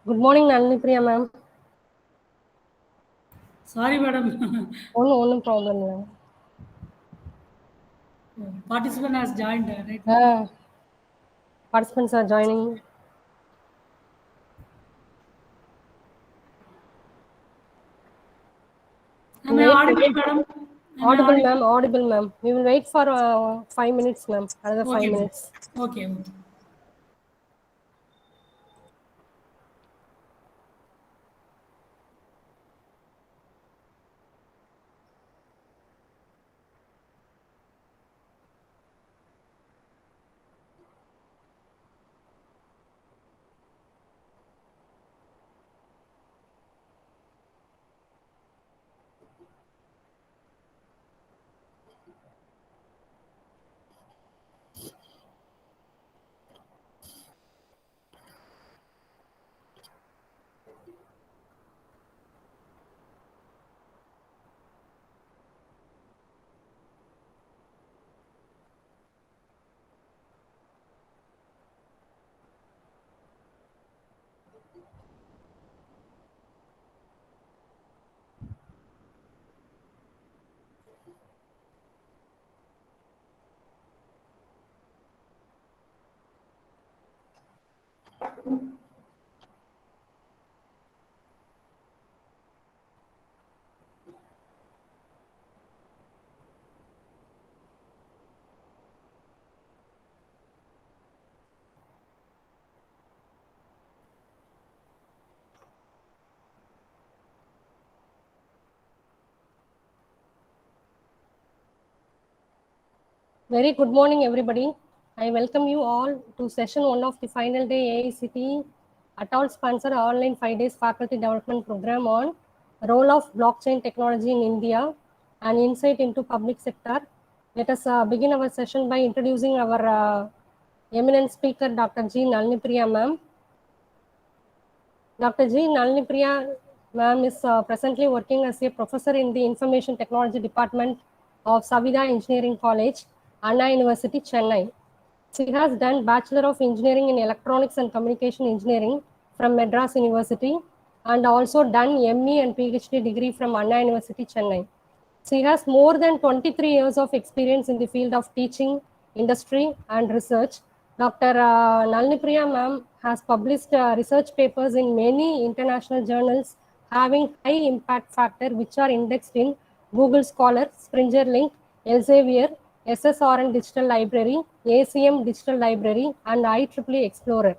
Good morning, Nalini Priya ma'am. Sorry, madam. No problem, ma'am. Participant has joined right now. Participants are joining. Am I audible, madam? Am I Audible, audible? ma'am. Audible, ma'am. We will wait for 5 minutes, ma'am. Another 5 Okay, ma'am. minutes. Okay. Very good morning, everybody. I welcome you all to session 1 of the final day AICTE at-all sponsored online 5 days faculty development program on role of blockchain technology in India and insight into public sector. Let us begin our session by introducing our eminent speaker, Dr. G. Nalini Priya ma'am. Dr. G. Nalini Priya ma'am is presently working as a professor in the Information Technology Department of Savida Engineering College, Anna University, Chennai. She has done Bachelor of Engineering in Electronics and Communication Engineering from Madras University and also done ME and PhD degree from Anna University, Chennai. She has more than 23 years of experience in the field of teaching, industry, and research. Dr. Nalini Priya ma'am has published research papers in many international journals having high impact factor, which are indexed in Google Scholar, Springer Link, Elsevier, SSRN Digital Library, ACM Digital Library, and IEEE Explorer.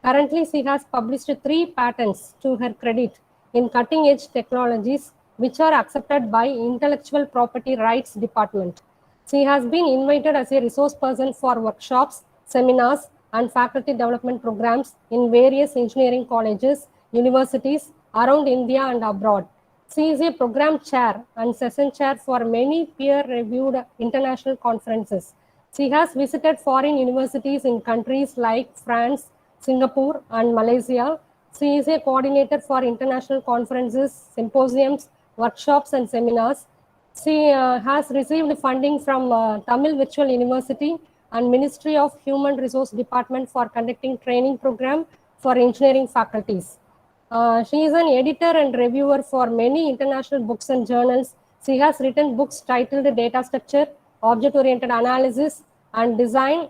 Currently, she has published 3 patents to her credit in cutting-edge technologies which are accepted by Intellectual Property Rights Department. She has been invited as a resource person for workshops, seminars, and faculty development programs in various engineering colleges, universities around India and abroad. She is a program chair and session chair for many peer-reviewed international conferences. She has visited foreign universities in countries like France, Singapore, and Malaysia. She is a coordinator for international conferences, symposiums, workshops, and seminars. She has received funding from Tamil Virtual University and Ministry of Human Resource Department for conducting training program for engineering faculties. She is an editor and reviewer for many international books and journals. She has written books titled Data Structure, Object-Oriented Analysis, and Design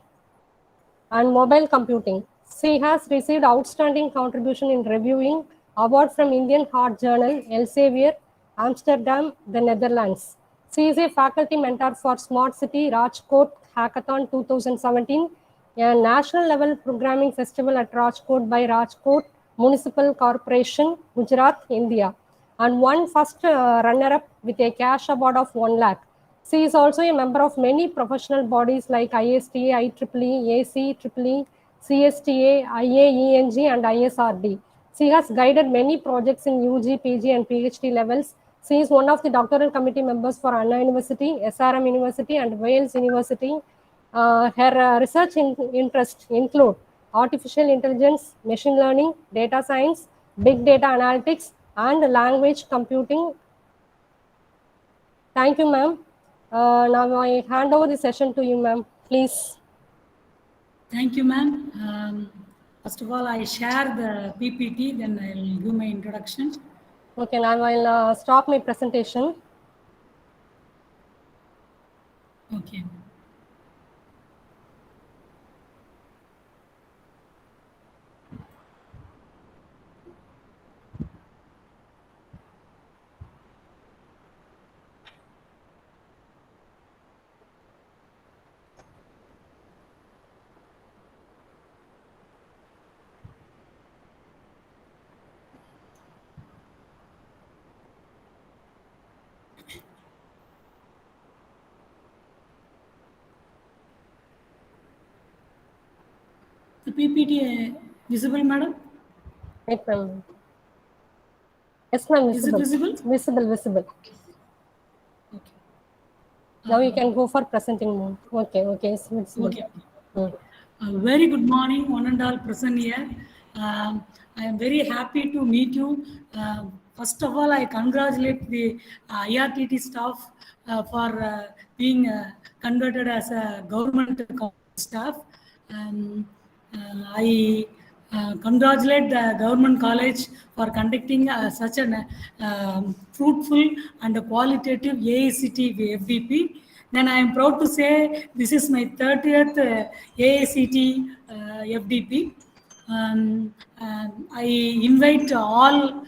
and Mobile Computing. She has received outstanding contribution in reviewing award from Indian Heart Journal, Elsevier, Amsterdam, the Netherlands. She is a faculty mentor for Smart City Rajkot Hackathon 2017, a national level programming festival at Rajkot by Rajkot Municipal Corporation, Gujarat, India, and won first runner-up with a cash award of 1 lakh. She is also a member of many professional bodies like ISTA, IEEE, ACEEE, CSTA, IAENG, and ISRD. She has guided many projects in UG, PG, and PhD levels. She is one of the doctoral committee members for Anna University, SRM University, and Wales University. Her research interests include artificial intelligence, machine learning, data science, big data analytics, and language computing. Thank you, ma'am. Now I hand over the session to you, ma'am. Please. Thank you, ma'am. First of all, I share the PPT, then I'll give my introduction. Okay, now I'll stop my presentation. Okay. The PPT visible, madam? Wait, ma'am. Yes, ma'am, Is it visible. visible? Visible. Okay. Now you can go for presenting mode. Okay, it's visible. Okay. Very good morning, one and all present here. I am very happy to meet you. First of all, I congratulate the IRTT staff for being converted as a government staff. I congratulate the government college for conducting such an fruitful and qualitative AICT FDP. Then I am proud to say this is my 30th AICT FDP. I invite all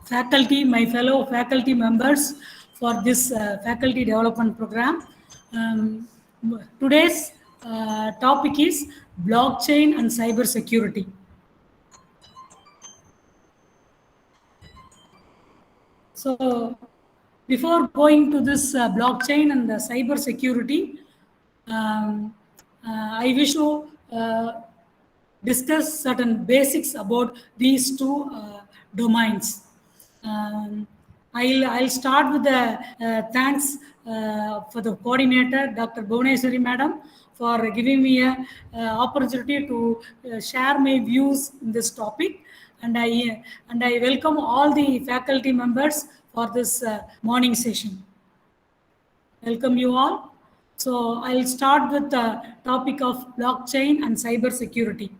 faculty, my fellow faculty members for this faculty development program. Today's topic is blockchain and cyber security. So, before going to this blockchain and the cyber security, I wish to discuss certain basics about these two domains. I'll start with the thanks for the coordinator, Dr. Bhuvaneswari Madam, for giving me a opportunity to share my views in this topic. And I welcome all the faculty members for this morning session. Welcome you all. So I'll start with the topic of blockchain and cyber security.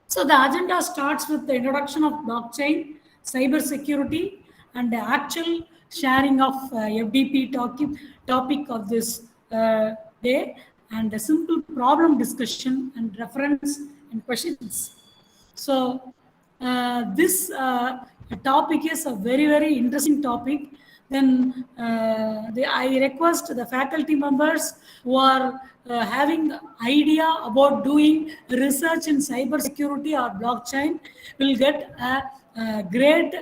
So the agenda starts with the introduction of blockchain, cyber security, and the actual sharing of FDP topic of this day, and a simple problem discussion and reference and questions. So this topic is a very, very interesting topic. Then I request the faculty members who are having idea about doing research in cyber security or blockchain will get a great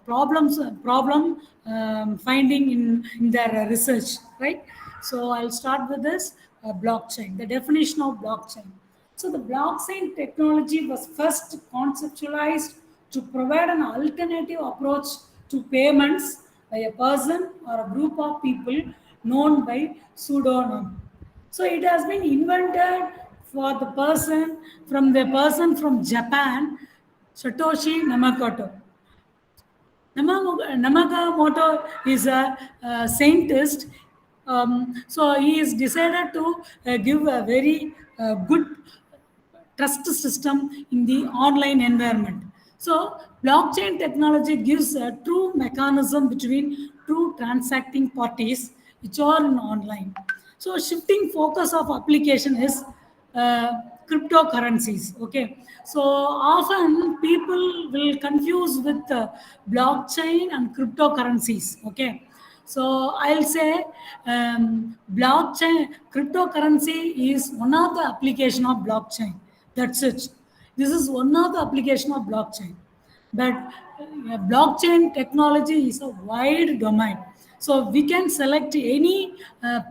problem finding in their research, right? So I'll start with this blockchain, the definition of blockchain. So the blockchain technology was first conceptualized to provide an alternative approach to payments by a person or a group of people known by pseudonym. So it has been invented for the person from Japan, Satoshi Nakamoto. Nakamoto is a scientist. So he is decided to give a very good trust system in the online environment. So blockchain technology gives a true mechanism between two transacting parties which are in online. So shifting focus of application is cryptocurrencies. Okay, so often people will confuse with blockchain and cryptocurrencies. Okay, so I'll say blockchain cryptocurrency is one of the application of blockchain. That's it. This is one of the application of blockchain. But blockchain technology is a wide domain. So we can select any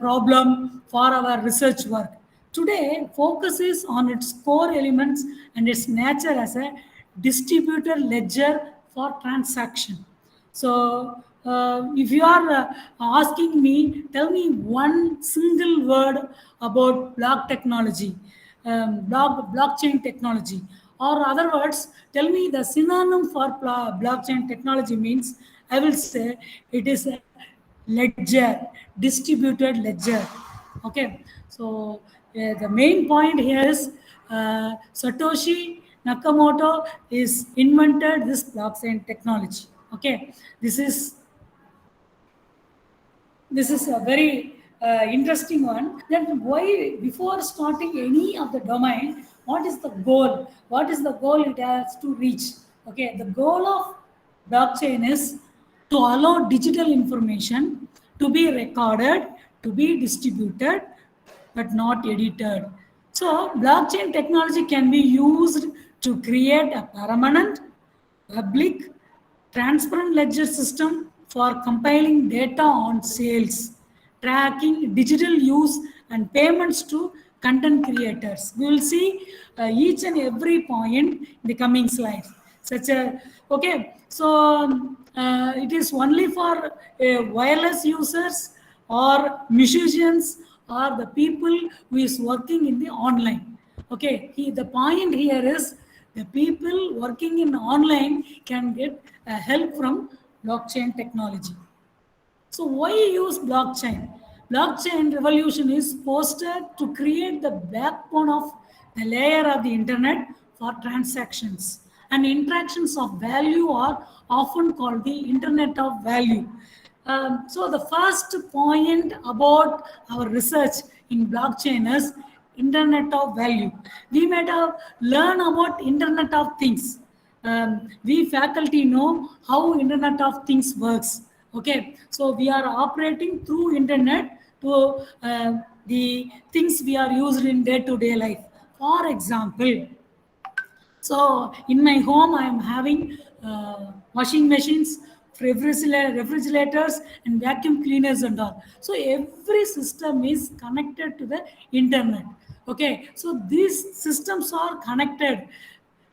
problem for our research work. Today, focus is on its core elements and its nature as a distributed ledger for transaction. So, if you are asking me, tell me one single word about blockchain technology, or other words, tell me the synonym for blockchain technology means, I will say it is a ledger, distributed ledger. Okay, so the main point here is Satoshi Nakamoto is invented this blockchain technology. Okay, this is a very interesting one. Then why, before starting any of the domain, what is the goal? What is the goal it has to reach? Okay, the goal of blockchain is to allow digital information to be recorded, to be distributed, but not edited. So blockchain technology can be used to create a permanent, public, transparent ledger system for compiling data on sales, tracking digital use, and payments to content creators. We will see each and every point in the coming slides. Such a okay. So it is only for wireless users or musicians or the people who is working in the online. Okay, the point here is the people working in online can get help from blockchain technology. So why use blockchain? Blockchain revolution is posted to create the backbone of the layer of the internet for transactions. And interactions of value are often called the internet of value. So the first point about our research in blockchain is internet of value. We might have learned about internet of things. We faculty know how internet of things works. Okay, so we are operating through internet to the things we are used in day-to-day life. For example, so in my home, I am having washing machines, refrigerators, and vacuum cleaners and all. So every system is connected to the internet. Okay, so these systems are connected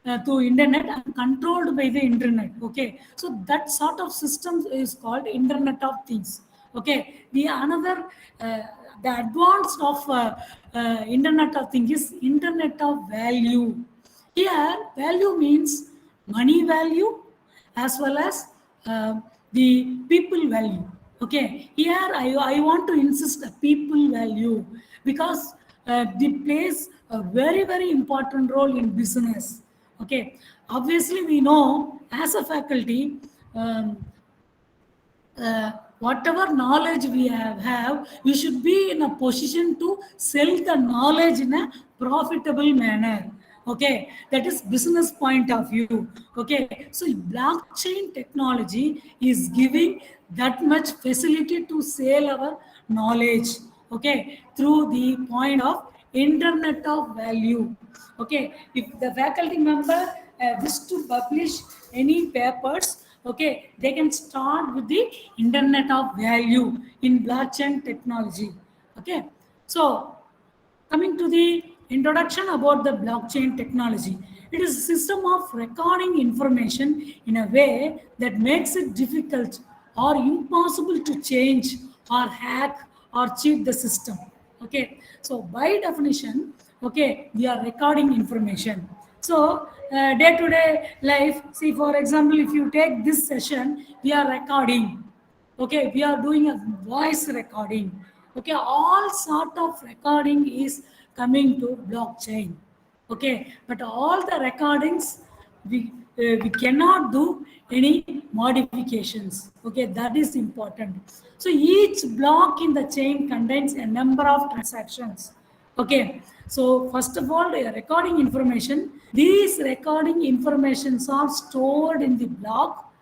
to internet and controlled by the internet. Okay, so that sort of system is called Internet of Things. Okay, the another the advanced of Internet of Things is Internet of Value. Here, value means money value as well as the people value. Okay, here I want to insist a people value because it plays a very, very important role in business. Okay, obviously, we know as a faculty, whatever knowledge we have, we should be in a position to sell the knowledge in a profitable manner. Okay, that is business point of view. Okay, so blockchain technology is giving that much facility to sell our knowledge. Okay, through the point of internet of value. Okay, if the faculty member wish to publish any papers, okay, they can start with the internet of value in blockchain technology. Okay, so coming to the introduction about the blockchain technology, it is a system of recording information in a way that makes it difficult or impossible to change or hack or cheat the system. Okay, so by definition, okay, we are recording information. So day to day life, see, for example, if you take this session, we are recording. Okay, we are doing a voice recording. Okay, all sort of recording is coming to blockchain. Okay, but all the recordings we cannot do any modifications. Okay, that is important. So each block in the chain contains a number of transactions. Okay, so first of all, recording information. These recording informations are stored in the block.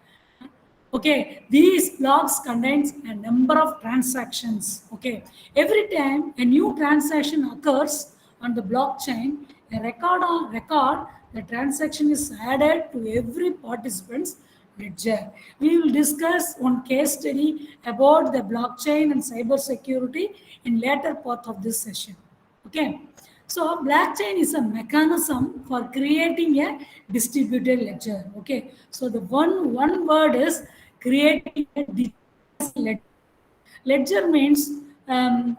Okay, these blocks contains a number of transactions. Okay, every time a new transaction occurs on the blockchain, a record the transaction is added to every participant's ledger. We will discuss one case study about the blockchain and cyber security in later part of this session. Okay, so blockchain is a mechanism for creating a distributed ledger. Okay, so the one word is creating a distributed ledger. Ledger means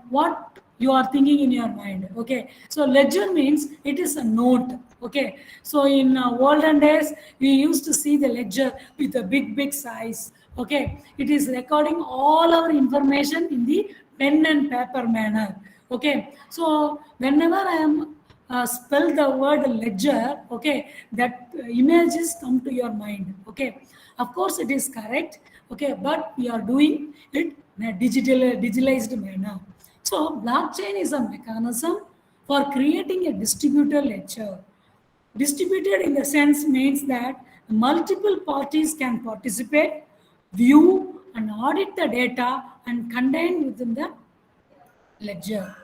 what you are thinking in your mind. Okay, so ledger means it is a note. Okay, so in olden days we used to see the ledger with a big size. Okay, it is recording all our information in the pen and paper manner. Okay, so whenever I am spell the word ledger, okay, that images come to your mind. Okay, of course it is correct. Okay, but we are doing it in a digitalized manner. So blockchain is a mechanism for creating a distributed ledger. Distributed in the sense means that multiple parties can participate, view, and audit the data and contain within the ledger.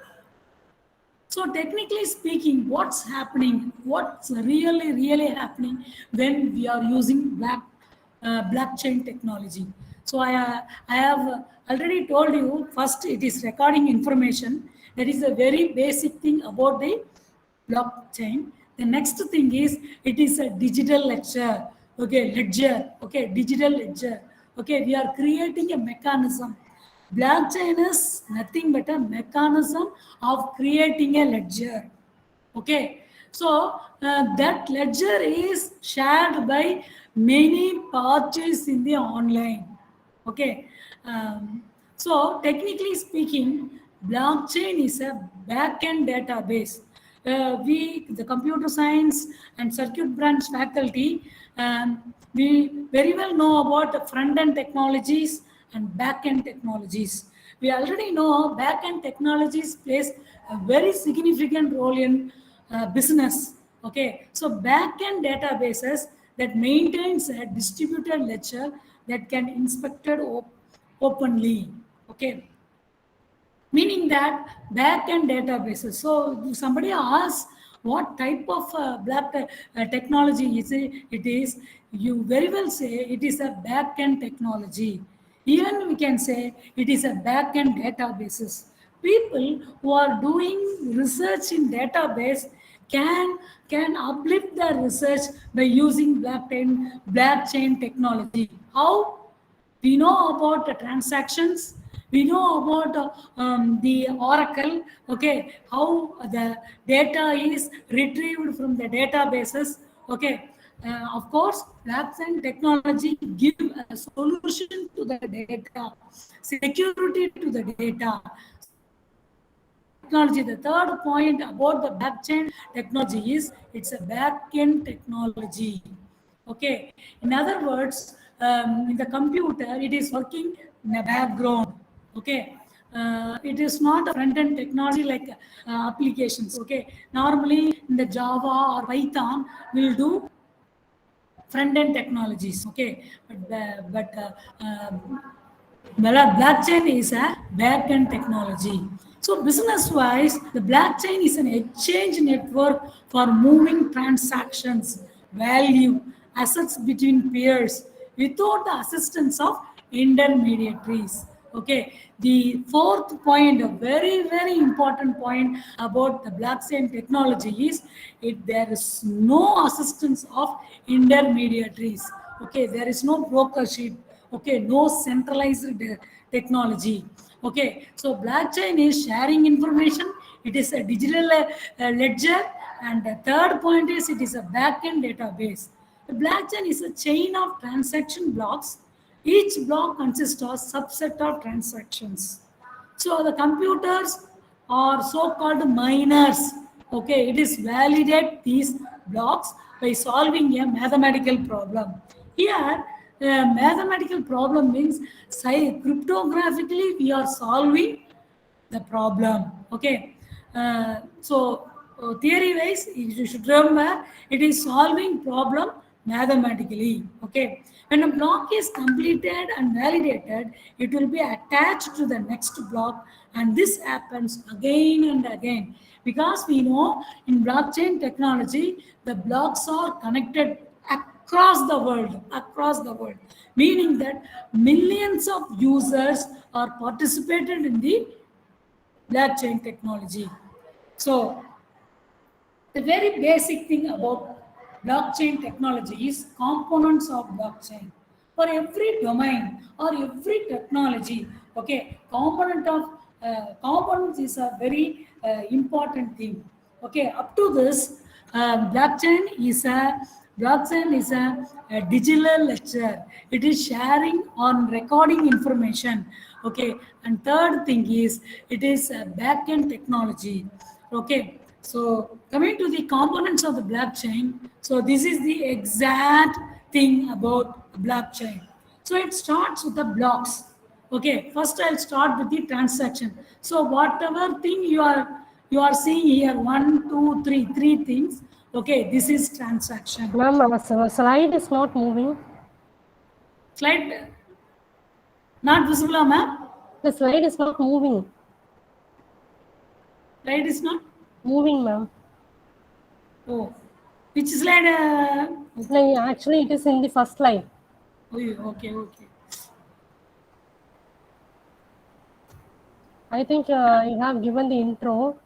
So technically speaking, what's happening? What's really happening when we are using blockchain technology? So I have already told you. First, it is recording information. That is a very basic thing about the blockchain. The next thing is it is a digital ledger. Okay, ledger. Okay, digital ledger. Okay, we are creating a mechanism. Blockchain is nothing but a mechanism of creating a ledger. Okay, so that ledger is shared by many parties in the online. Okay, so technically speaking, blockchain is a backend database. The computer science and circuit branch faculty, we very well know about the front end technologies and back end technologies. We already know back end technologies plays a very significant role in business. Okay, so back end databases that maintains a distributed ledger that can inspected openly. Okay, meaning that back-end databases. So if somebody asks what type of technology is it, it is, you very well say it is a back-end technology. Even we can say it is a back-end databases. People who are doing research in database can uplift their research by using blockchain technology. How? We know about the transactions, we know about the oracle, okay, how the data is retrieved from the databases. Okay, of course blockchain technology give a solution to the data, security to the data. Technology, the third point about the blockchain technology is it's a back-end technology. Okay, in other words, in the computer, it is working in a background. Okay, it is not a front-end technology like applications. Okay, normally in the Java or Python, we'll do front-end technologies. Okay, blockchain is a back-end technology. So business-wise, the blockchain is an exchange network for moving transactions, value, assets between peers without the assistance of intermediaries. Okay, the fourth point, a very important point about the blockchain technology is there is no assistance of intermediaries. Okay, there is no brokership. Okay, no centralized technology. Okay, so blockchain is sharing information. It is a digital ledger, and the third point is it is a backend database. The blockchain is a chain of transaction blocks. Each block consists of subset of transactions. So the computers are so-called miners. Okay, it is validate these blocks by solving a mathematical problem. Here, mathematical problem means cryptographically we are solving the problem. Okay, so theory wise, you should remember it is solving problem mathematically. Okay, when a block is completed and validated, it will be attached to the next block, and this happens again and again because we know in blockchain technology the blocks are connected across the world, meaning that millions of users are participated in the blockchain technology. So the very basic thing about blockchain technology is components of blockchain. For every domain or every technology, okay, components is a very important thing. Okay, up to this, blockchain is a digital ledger. It is sharing on recording information. Okay, and third thing is it is a backend technology. Okay, So coming to the components of the blockchain, so this is the exact thing about blockchain. So it starts with the blocks. Okay, first I'll start with the transaction. So whatever thing you are seeing here, one, two, three, three things. Okay, this is transaction. Ma'am, slide is not moving. Slide not visible, ma'am. The slide is not moving. Slide is not. Moving, ma'am. Oh, which slide? No, actually, it is in the first slide. Oh, okay, okay. I think you have given the intro.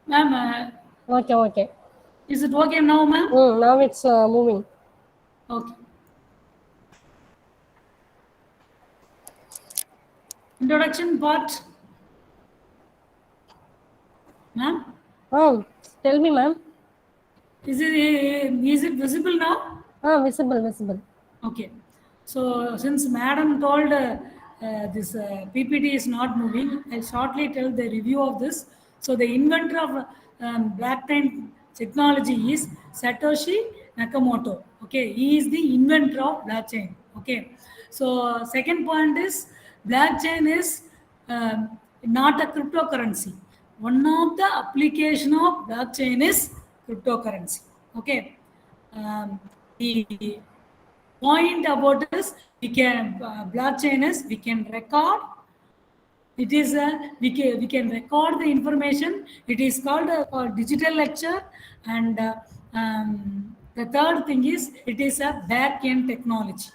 Ma'am, Okay, okay. is it okay now, ma'am? Now it's moving. Okay. Introduction part. Ma'am, Tell me, ma'am. is it visible now? Visible, visible. Okay. So since madam told this PPT is not moving, I'll shortly tell the review of this. So the inventor of blockchain technology is Satoshi Nakamoto. Okay, he is the inventor of blockchain. Okay. So second point is blockchain is not a cryptocurrency. One of the application of blockchain is cryptocurrency. Okay. The point about this, we can blockchain is we can record. It is a we can record the information. It is called a digital lecture, and the third thing is it is a back end technology.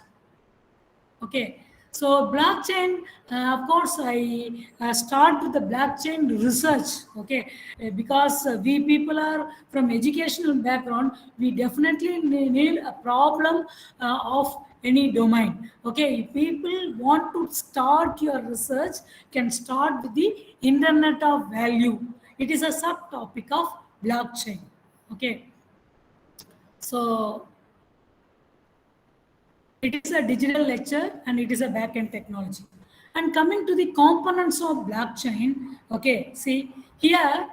Okay, so blockchain, of course, I start with the blockchain research. Okay, because we people are from educational background, we definitely need a problem of any domain. Okay, if people want to start your research, can start with the Internet of Value. It is a subtopic of blockchain. Okay, so it is a digital lecture and it is a back-end technology. And coming to the components of blockchain, okay, see here,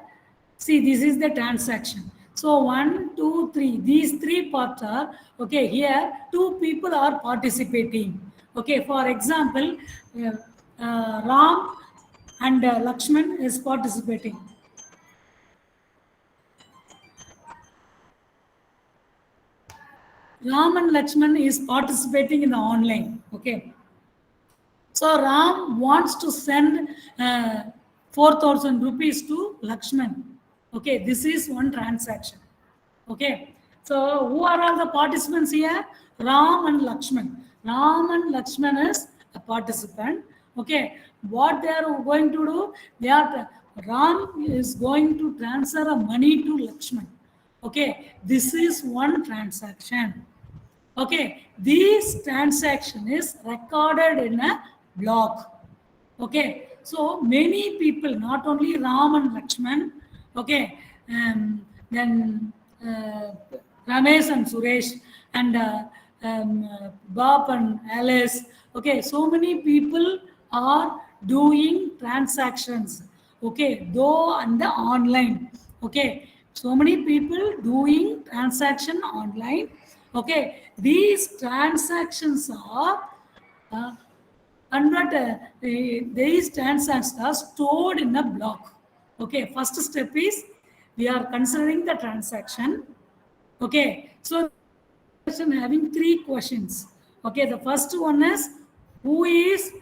see this is the transaction. So 1, 2, 3, these three parts are, okay, here two people are participating. Okay, for example, Ram and Lakshman is participating. Ram and Lakshman is participating in the online. Okay. So Ram wants to send 4,000 rupees to Lakshman. Okay, this is one transaction. Okay. So who are all the participants here? Ram and Lakshman. Ram and Lakshman is a participant. Okay. What they are going to do? Ram is going to transfer a money to Lakshman. Okay. This is one transaction. Okay, this transaction is recorded in a block. Okay, so many people, not only Ram and Lakshman, okay, then Ramesh and Suresh, and Bob and Alice. Okay, so many people are doing transactions. Okay, though on the online. Okay, so many people doing transaction online. Okay, these transactions are these transactions are stored in a block. Okay, first step is we are considering the transaction. Okay, so having three questions. Okay, the first one is who is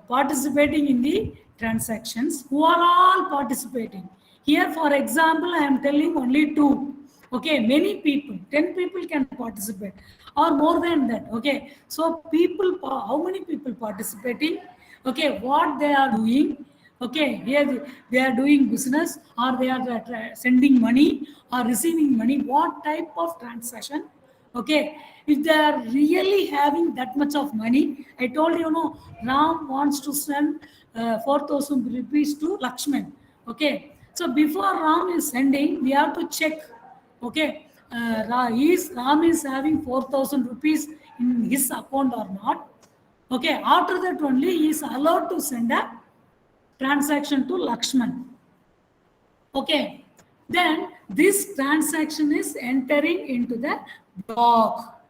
participating in the transactions? Who are all participating? Here, for example, I am telling only two. Okay, many people, 10 people can participate or more than that. Okay, so people, how many people participating? Okay, what they are doing? Okay, here they are doing business or they are sending money or receiving money. What type of transaction? Okay, if they are really having that much of money, I told you, no, Ram wants to send 4,000 rupees to Lakshman. Okay, so before Ram is sending, we have to check. Okay, Ram is having 4,000 rupees in his account or not. Okay, after that only he is allowed to send a transaction to Lakshman. Okay, then this transaction is entering into the block.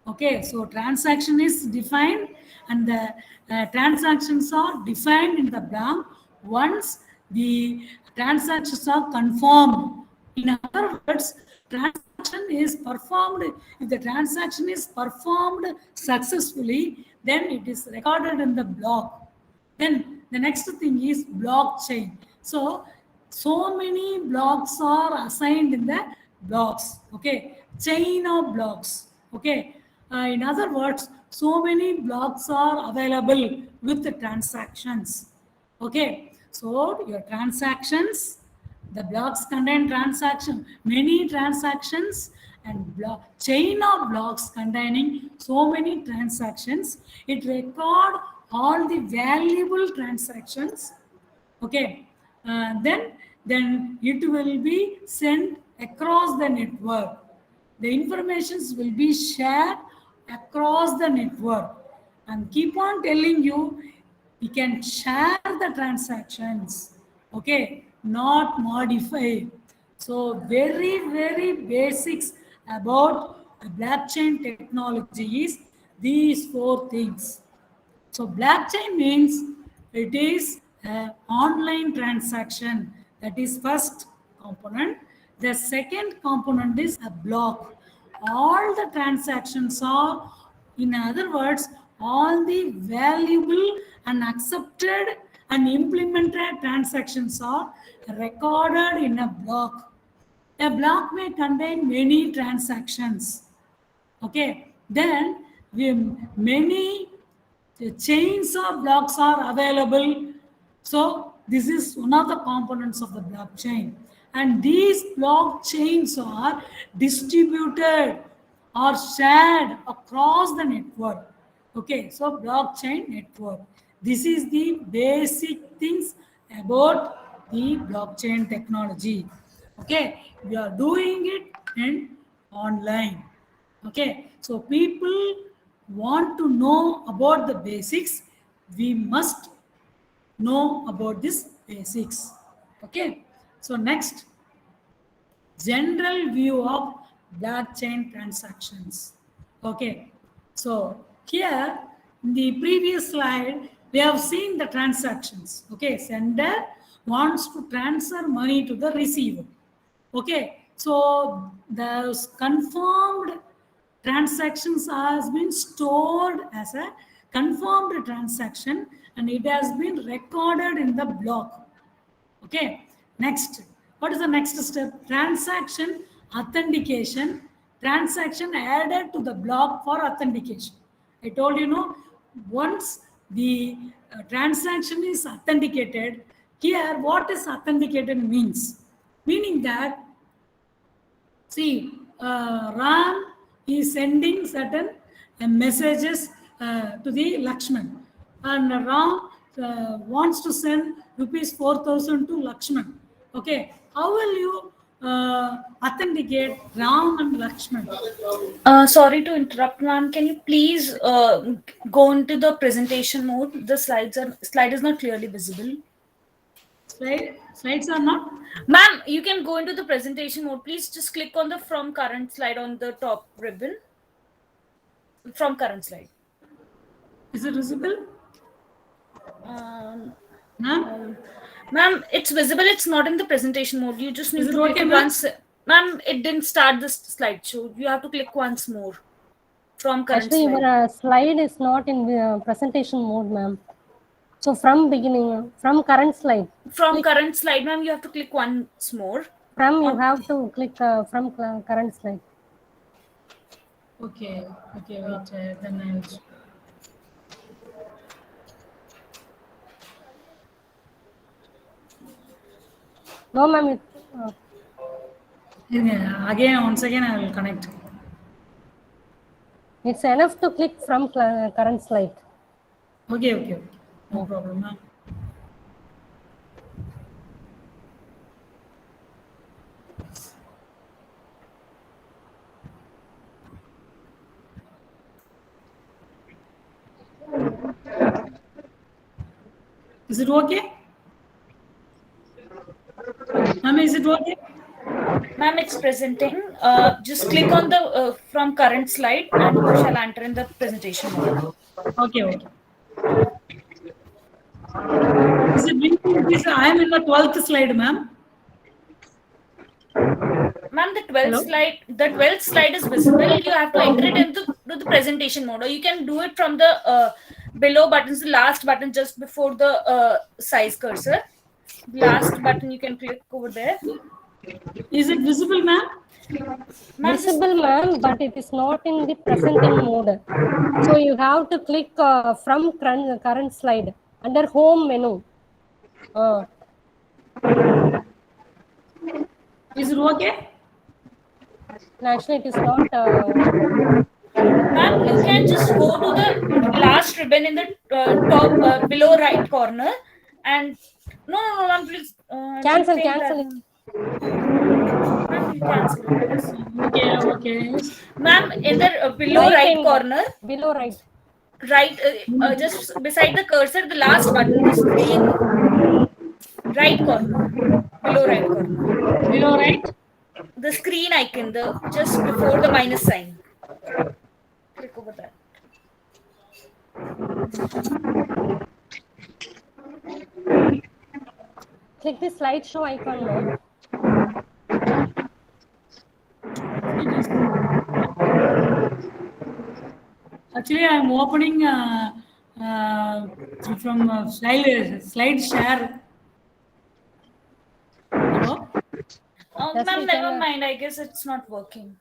Okay, so transaction is defined and the transactions are defined in the block once the transactions are confirmed. In other words, transaction is performed. If the transaction is performed successfully, then it is recorded in the block. Then the next thing is blockchain. So many blocks are assigned in the blocks. Okay, chain of blocks. Okay, in other words, so many blocks are available with the transactions. Okay, so your transactions, the blocks contain transaction, many transactions, and chain of blocks containing so many transactions. It record all the valuable transactions. Okay, then it will be sent across the network. The informations will be shared across the network, and keep on telling you, we can share the transactions, okay, not modify. So very basics about the blockchain technology is these four things. So blockchain means it is an online transaction. That is first component. The second component is a block. All the transactions are, in other words, all the valuable and accepted and implemented transactions are recorded in a block. A block may contain many transactions. Okay, then many chains of blocks are available. So this is one of the components of the blockchain, and these blockchains are distributed or shared across the network. Okay, so blockchain network, this is the basic things about the blockchain technology. Okay, we are doing it in online. Okay, so people want to know about the basics. We must know about this basics. Okay, so next, general view of blockchain transactions. Okay, so here in the previous slide, we have seen the transactions. Okay, sender wants to transfer money to the receiver. Okay, so the confirmed transactions has been stored as a confirmed transaction and it has been recorded in the block. Okay, next, what is the next step? Transaction authentication, transaction added to the block for authentication. I told you, no, once the transaction is authenticated, here what is authenticated means? Meaning that, see, Ram is sending certain messages to the Lakshman, and Ram wants to send rupees 4,000 to Lakshman. Okay, how will you authenticate Ram and Lakshman? Sorry to interrupt, ma'am. Can you please go into the presentation mode? The slide is not clearly visible. Slides are not. Ma'am, you can go into the presentation mode. Please just click on the from current slide on the top ribbon. From current slide. Is it visible? Ma'am, it's visible. It's not in the presentation mode. You just need Is it to click okay, ma'am? once. Ma'am, it didn't start this slideshow. You have to click once more from current Actually, slide. your slide is not in presentation mode, ma'am. So from beginning, from current slide. From current slide, ma'am, you have to click once more. You have to click from current slide. Okay, wait, then I'll. No, ma'am. Once again, I will connect. It's enough to click from current slide. Okay. No problem, ma'am. Is it okay? it okay? Ma'am, it's presenting. Just click on the from current slide and you shall enter in the presentation mode. Okay, okay. Is it blinking? This I am in the 12th slide, ma'am. Ma'am, Hello? the 12th slide is visible. You have to enter it into the presentation mode, or you can do it from the below buttons, the last button just before the size cursor. Last button you can click over there. Is it visible, ma'am? Ma'am, just Visible, ma'am, but it is not in the presenting mode. So you have to click from current slide under home menu. Is it okay? Actually, it is not. ma'am, you can just go to the last ribbon in the top below right corner and no, ma'am, please. I don't Cancel, think cancel that. it. Ma'am, you cancel it, please. Okay, okay. Ma'am, in the below right and corner, below right. right, just beside the cursor, the last button, the screen, right corner, below right corner, Below right? the screen icon, the just before the minus sign. Click over that. Click the slideshow icon, ma'am. Actually, I am opening from slide share. Hello? Yes, Ma'am, we never can, mind. I guess it's not working.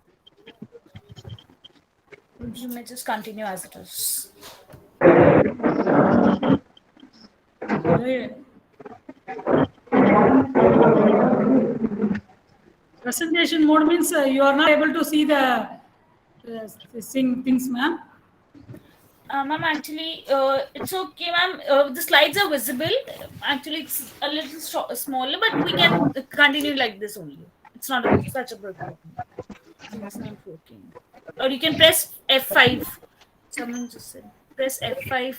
You may just continue as it is. Presentation mode means you are not able to see the things, ma'am. Ma'am, actually, it's okay, ma'am. The slides are visible. Actually, it's a little smaller, but we can continue like this only. It's not such a big problem. It's not working. Or you can press F5. Someone just said press F5.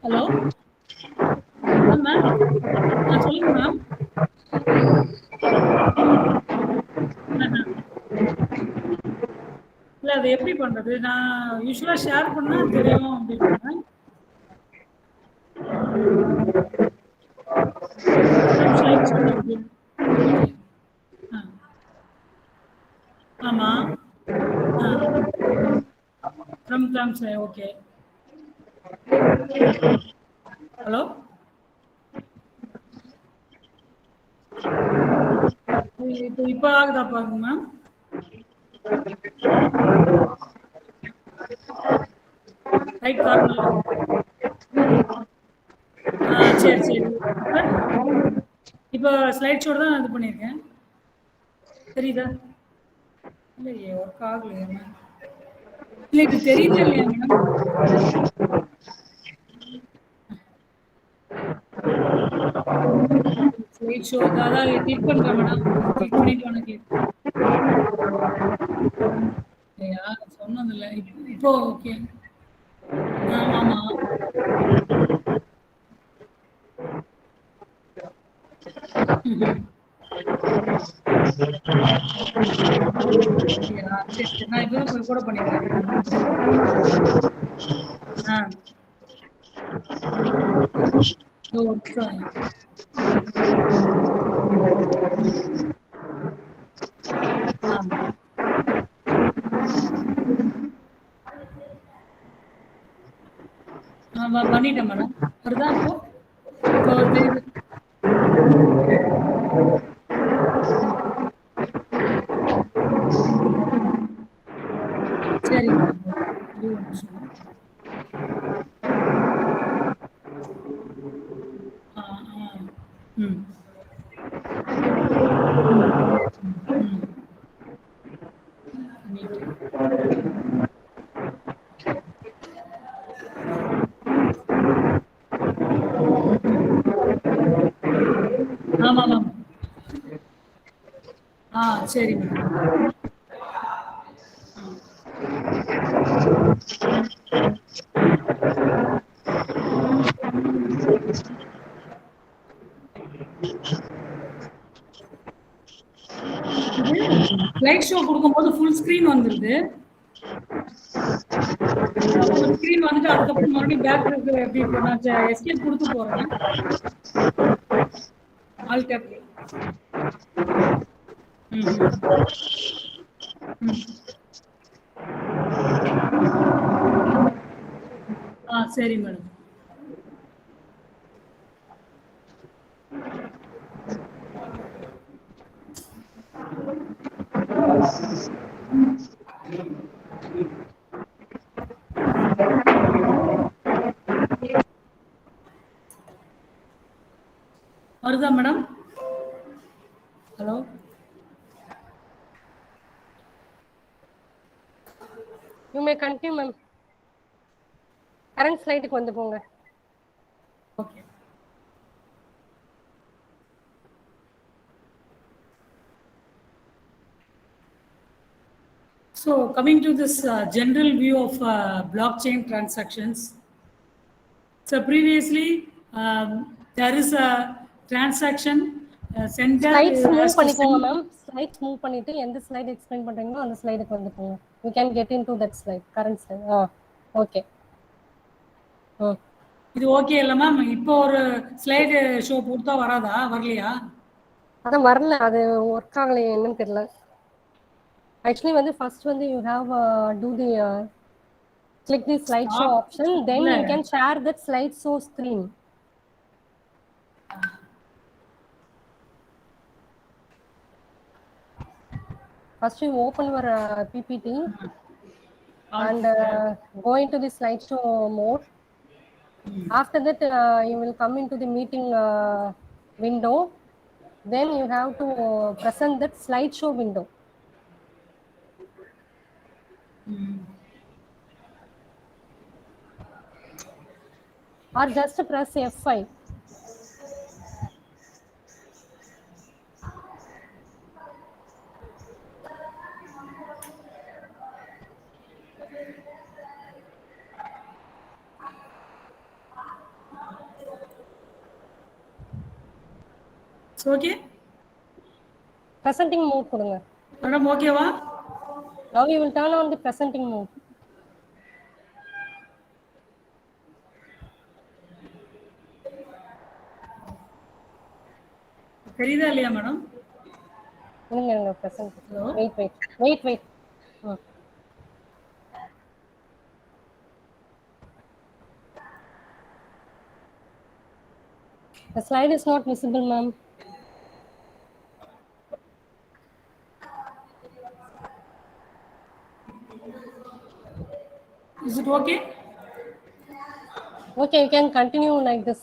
Hello ma'am சொல்லுங்க ma'am இல்லை அது எப்படி பண்றது நான் யூஸ்வலாக share பண்ணா தெரியும் அப்படின்னு ஆமா ஃப்ரம் கிளாம்ஸ் ஓகே ஹலோ இப்போ ஆகுதா பாருங்க மேம் ரைட் கார்னர் சரி சரி இப்போ ஸ்லைட் ஷோட தான் நான் இது பண்ணியிருக்கேன் தெரியுதா இல்லையே ஒர்க் ஆகலையா மேம் இல்லை இது தெரியுதா இல்லையா மேடம் ஸ்லைட் ஷோ அதான் கிளிக் பண்ணுறேன் மேடம் கிளிக் பண்ணிட்டு உனக்கு இல்லையா சொன்னதில்லை இப்போ ஓகே ஆமா சரி நான் இப்பதான் போய் கூட பண்ணிடுறேன் பண்ணிட்டேன் மேடம் வருதா இப்போ தெரியுது சரி ம் ஆமாம் மேம் சரி மேடம். ஸ்லைட் ஷோ கொடுக்கும்போது ஃபுல் ஸ்கிரீன் வந்துருது. ஃபுல் ஸ்கிரீன் வந்துட்டு அதுக்கப்புறம் மறுபடியும் பேக் இருக்கு. எப்படி இப்போ நான் எஸ்கேப் கொடுத்து போறேன். Alt tab. சரி மேடம். வருதா madam? Hello, You may continue, ma'am. Current slide க்கு வந்து போங்க. Okay. So coming to this general view of blockchain transactions. So previously, there is a transaction center Slides move has to பண்ணிக்கோங்க send. Ma'am. Slides move பண்ணிட்டு எந்த slide explain பண்றீங்களோ அந்த ஸ்லைடுக்கு வந்து போங்க. You can get into that slide, current slide. Okay. இது okay இல்ல ma'am? இப்போ ஒரு ஸ்லைடு ஷோ கொடுத்தா வராதா? வரலையா? அதான் வரல, அது ஒர்க் ஆகலையே என்னன்னு தெரியல. ஆக்சுவலி வந்து ஃபர்ஸ்ட் வந்து you have do the click the slideshow option, then you can share that slideshow screen. First you open your PPT and go into the slideshow mode. After that you will come into the meeting window. Then you have to present that slideshow window. Or just press F5. It's okay? Presenting mode கொடுங்க. Madam ஓகேவா? Now you will turn on the presenting mode. தெரியுதா இல்லையா madam? இருங்க present. Wait. The slide is not visible, ma'am. Is it okay? Okay, you can continue like this.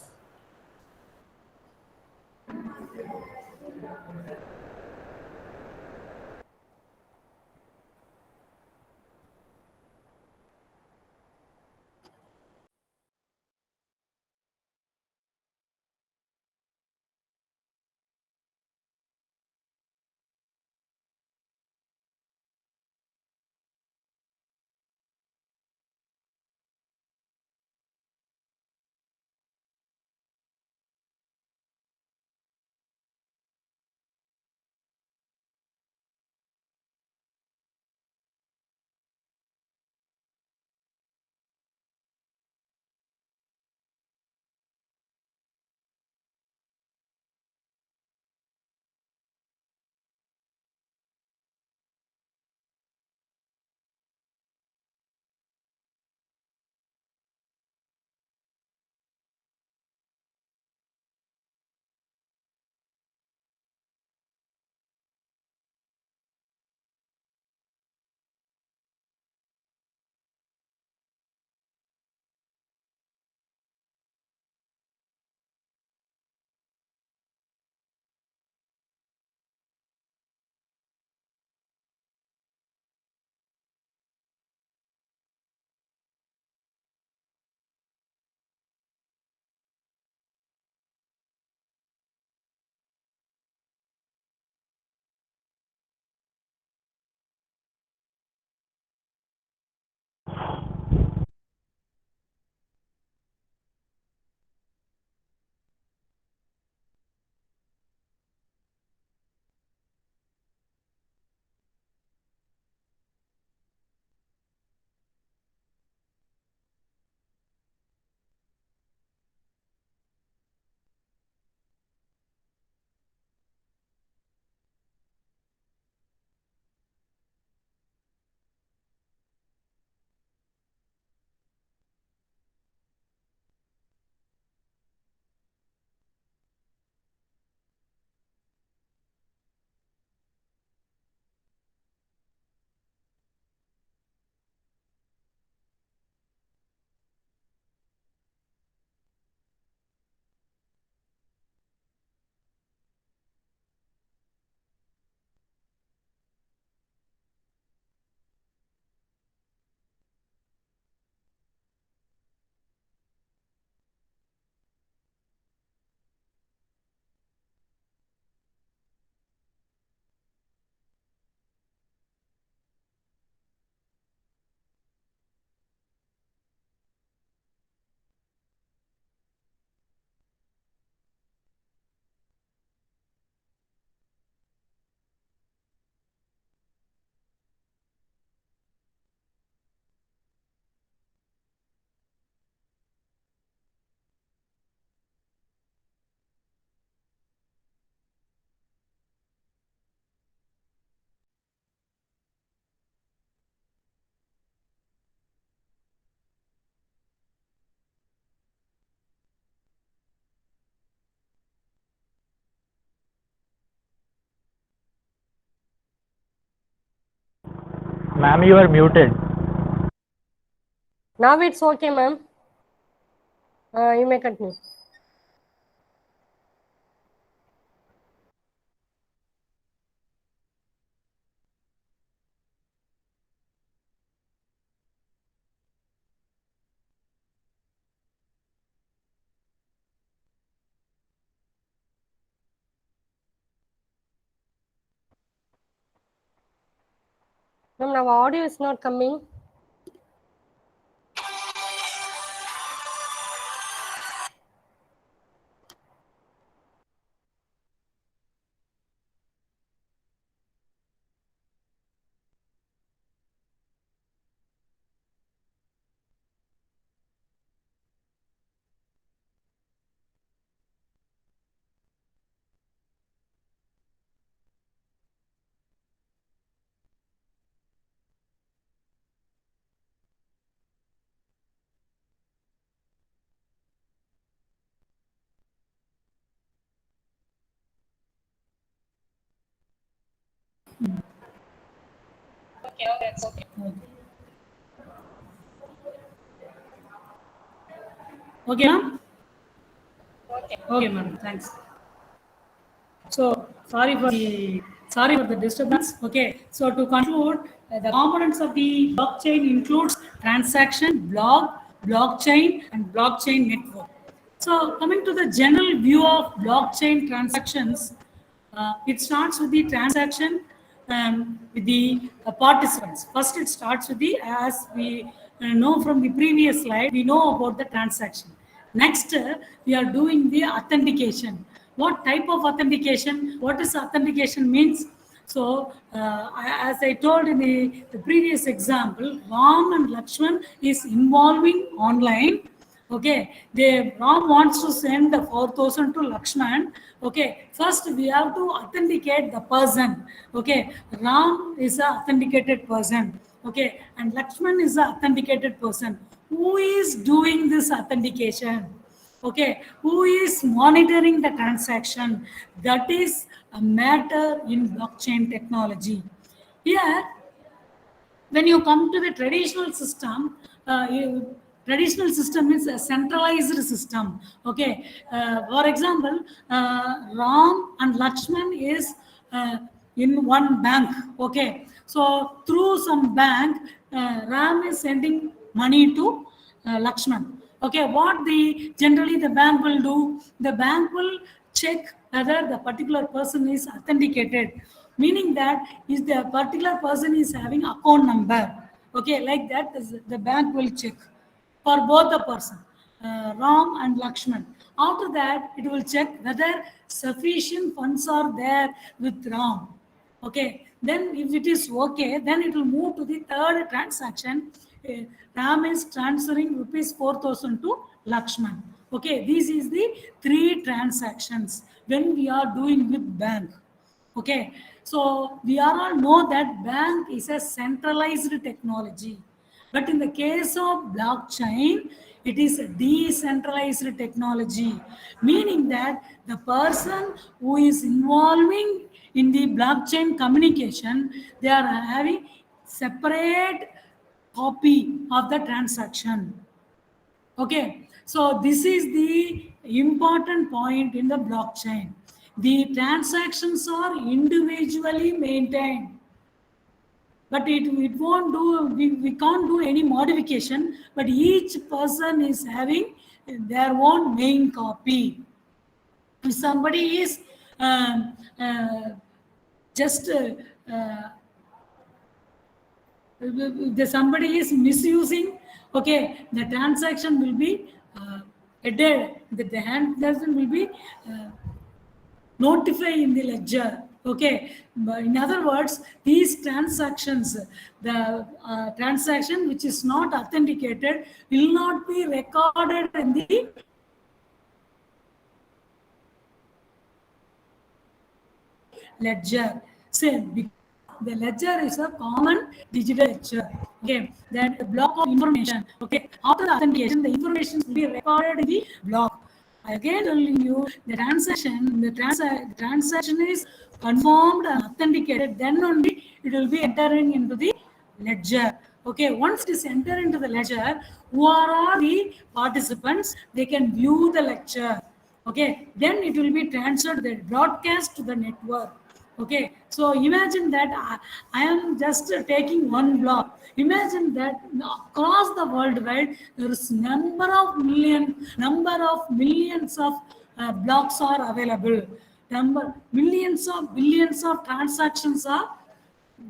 Ma'am, you are muted. Now it's okay, ma'am. You may continue. Ma'am, our audio is not coming. Okay, ma'am? Okay, ma'am. Thanks. So sorry for the disturbance. Okay. So to conclude, the components of the blockchain includes transaction, blockchain, and blockchain network. So coming to the general view of blockchain transactions, it starts with the transaction with the participants. First, it starts with the, as we know from the previous slide, we know about the transaction. Next, we are doing the authentication. What type of authentication? What is authentication means? So, as I told in the previous example, Ram and Lakshman is involving online. Okay, Ram wants to send the 4,000 to Lakshman. Okay, first we have to authenticate the person. Okay, Ram is an authenticated person. Okay, and Lakshman is an authenticated person. Who is doing this authentication? Okay, who is monitoring the transaction? That is a matter in blockchain technology. Here, when you come to the traditional system, traditional system is a centralized system. Okay, for example, Ram and Lakshman is in one bank. Okay, so through some bank, Ram is sending money to Lakshman. Okay, what the generally the bank will do? The bank will check whether the particular person is authenticated, meaning that is the particular person is having account number. Okay, like that the bank will check for both the person, Ram and Lakshman. After that, it will check whether sufficient funds are there with Ram. Okay, then if it is okay, then it will move to the third transaction. Ram is transferring rupees 4,000 to Lakshman. Okay, this is the three transactions when we are doing with bank. Okay, so we all know that bank is a centralized technology. But in the case of blockchain, it is a decentralized technology, meaning that the person who is involving in the blockchain communication, they are having separate copy of the transaction. Okay, so this is the important point in the blockchain. The transactions are individually maintained, but it won't do, we can't do any modification, but each person is having their own main copy. If somebody is just if somebody is misusing, okay, the transaction will be added, the hand transaction will be notified in the ledger. Okay, but in other words, these transactions, the transaction which is not authenticated will not be recorded in the ledger. Same, the ledger is a common digital ledger. Okay, then the block of information. Okay, after the authentication, the information will be recorded in the block. Again, telling you the transaction is confirmed and authenticated. Then only it will be entering into the ledger. Okay, once it is entered into the ledger, who are all the participants, they can view the lecture. Okay, then it will be transferred, the broadcast to the network. Okay, so imagine that I am just taking one block. Imagine that across the world wide there is number of millions of blocks are available. Millions of billions of transactions are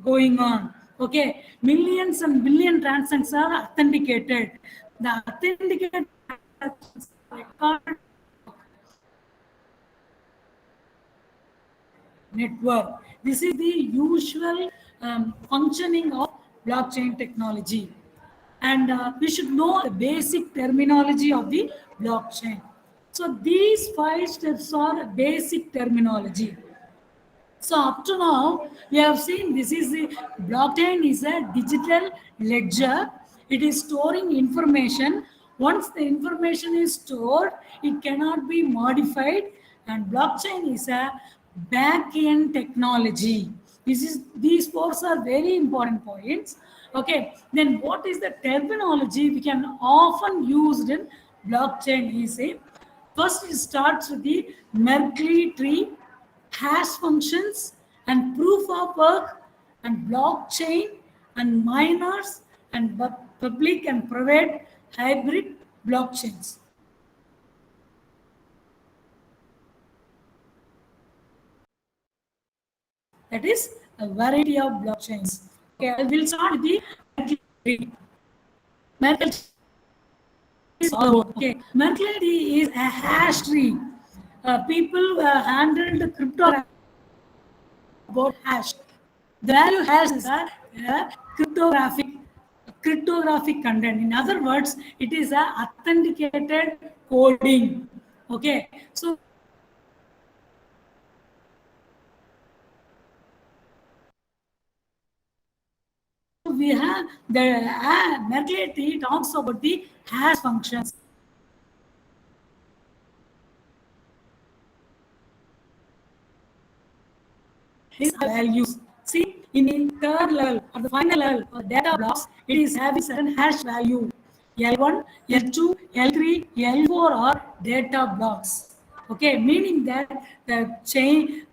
going on. Okay, millions and billion transactions are authenticated. The authenticated transactions are recorded network. This is the usual functioning of blockchain technology. And we should know the basic terminology of the blockchain. So these 5 steps are basic terminology. So up to now, we have seen this is the blockchain is a digital ledger. It is storing information. Once the information is stored, it cannot be modified. And blockchain is a back-end technology. These 4 are very important points. Okay, then what is the terminology we can often used in blockchain? Is a first it starts with the Merkle tree, hash functions, and proof of work, and blockchain, and miners, and public and private hybrid blockchains. That is a variety of blockchains. Okay, I will start with the Merkle tree. Merkle is all about. Okay, Merkle tree is a hash tree. People handled cryptography about hash. The value hash is a cryptographic content. In other words, it is a authenticated coding. Okay, so we have the Merkle tree talks about the hash functions. His values. See, in the third level or the final level of data blocks, it is having certain hash value. L1, L2, L3, L4 are data blocks. Okay, meaning that the chain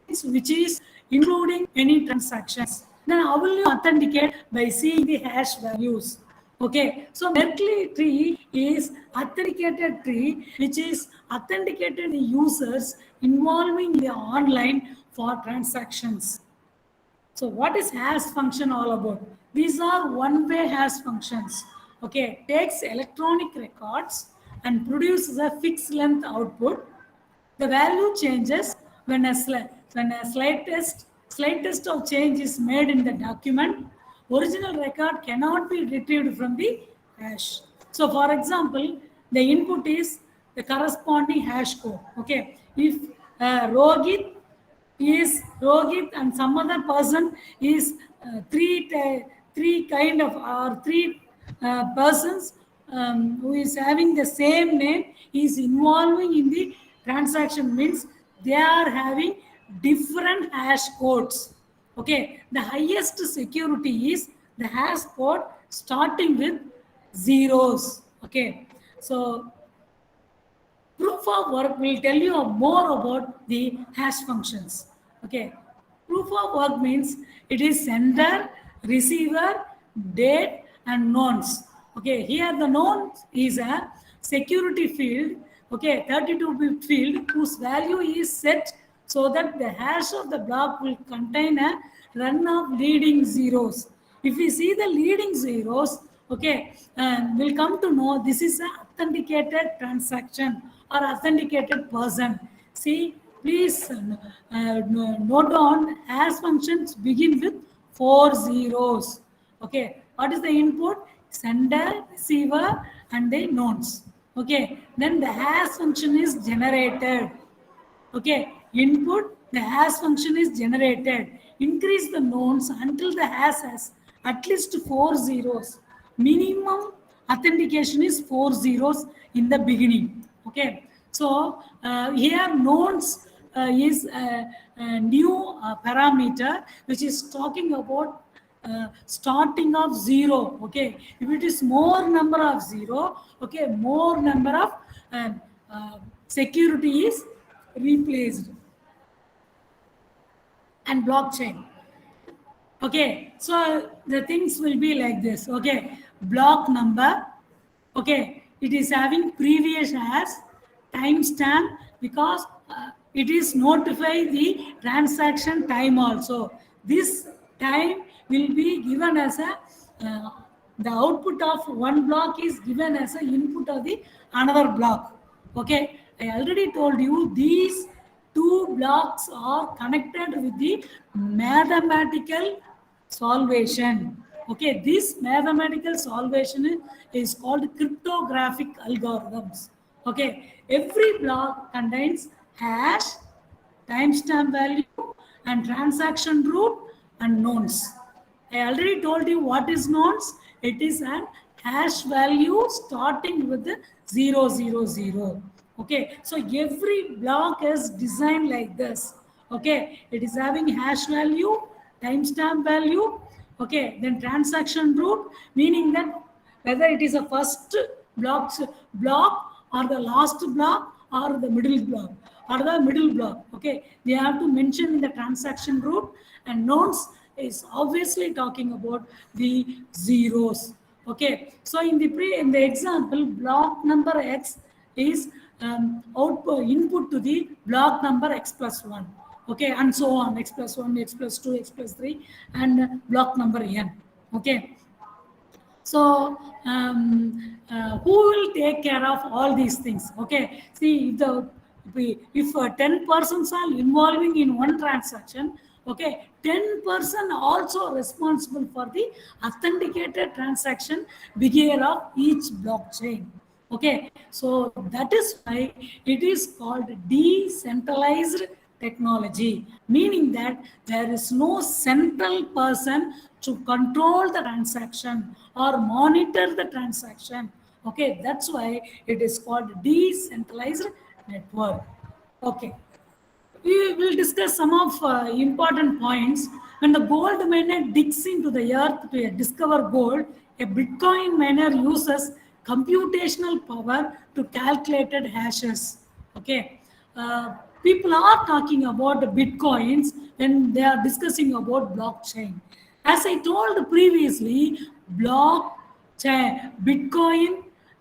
which is including any transactions. Then how will you authenticate? By seeing the hash values. Okay, so Merkle tree is authenticated tree which is authenticated the users involving the online for transactions. So what is hash function all about? These are one-way hash functions. Okay, takes electronic records and produces a fixed length output. The value changes when a slightest of change is made in the document. Original record cannot be retrieved from the hash. So for example, the input is the corresponding hash code. Okay, if Rohit and some other person is three kind of or three persons who is having the same name is involving in the transaction, means they are having different hash codes. Okay, the highest security is the hash code starting with zeros. Okay, so proof of work will tell you more about the hash functions. Okay, proof of work means it is sender, receiver, date, and nonce. Okay, here the nonce is a security field. Okay, 32-bit field whose value is set so that the hash of the block will contain a run of leading zeros. If we see the leading zeros, okay, we'll come to know this is an authenticated transaction or authenticated person. See, please note down hash functions begin with 4 zeros. Okay, what is the input? Sender, receiver, and the nodes. Okay, then the hash function is generated. Okay, input, the hash function is generated. Increase the nodes until the hash has at least 4 zeros. Minimum authentication is 4 zeros in the beginning. Okay, so here nodes is a new parameter which is talking about starting of 0. Okay, if it is more number of 0, okay, more number of security is replaced. And blockchain. Okay, so the things will be like this. Okay, block number. Okay, it is having previous as timestamp because it is notify the transaction time also. This time will be given as a the output of one block is given as a input of the another block. Okay, I already told you these two blocks are connected with the mathematical solvation. Okay, this mathematical solvation is called cryptographic algorithms. Okay, every block contains hash, timestamp value, and transaction root and nonce. I already told you what is nonce. It is an hash value starting with 000. Okay, so every block is designed like this. Okay, it is having hash value, timestamp value, okay, then transaction root, meaning that whether it is a first block or the last block or the middle block okay, they have to mention in the transaction root. And nonce is obviously talking about the zeros. Okay, so in the example, block number x is output input to the block number x plus 1. Okay, and so on, x plus 1, x plus 2, x plus 3, and block number n. Okay, so who will take care of all these things? Okay, see, if 10 persons are involving in one transaction, okay, 10% also responsible for the authenticated transaction behavior of each blockchain. Okay, so that is why it is called decentralized technology, meaning that there is no central person to control the transaction or monitor the transaction. Okay, that's why it is called decentralized network. Okay, we will discuss some of important points. When the gold miner digs into the earth to discover gold, a Bitcoin miner uses computational power to calculated hashes. Okay, people are talking about the Bitcoins when they are discussing about blockchain. As I told previously, Bitcoin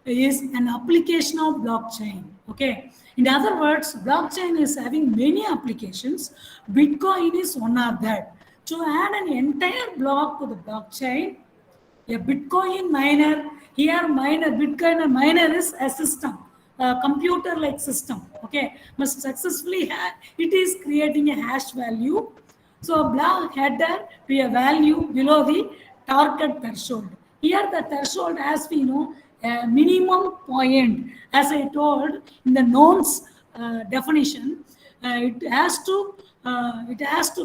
is an application of blockchain. Okay. In other words, blockchain is having many applications. Bitcoin is one of that. To add an entire block to the blockchain, a Bitcoin miner, Bitcoin miner is a system, a computer-like system. Okay, must successfully it is creating a hash value. So block header to a value below the target threshold. Here the threshold, as we know, a minimum point. As I told in the nonce definition, it has to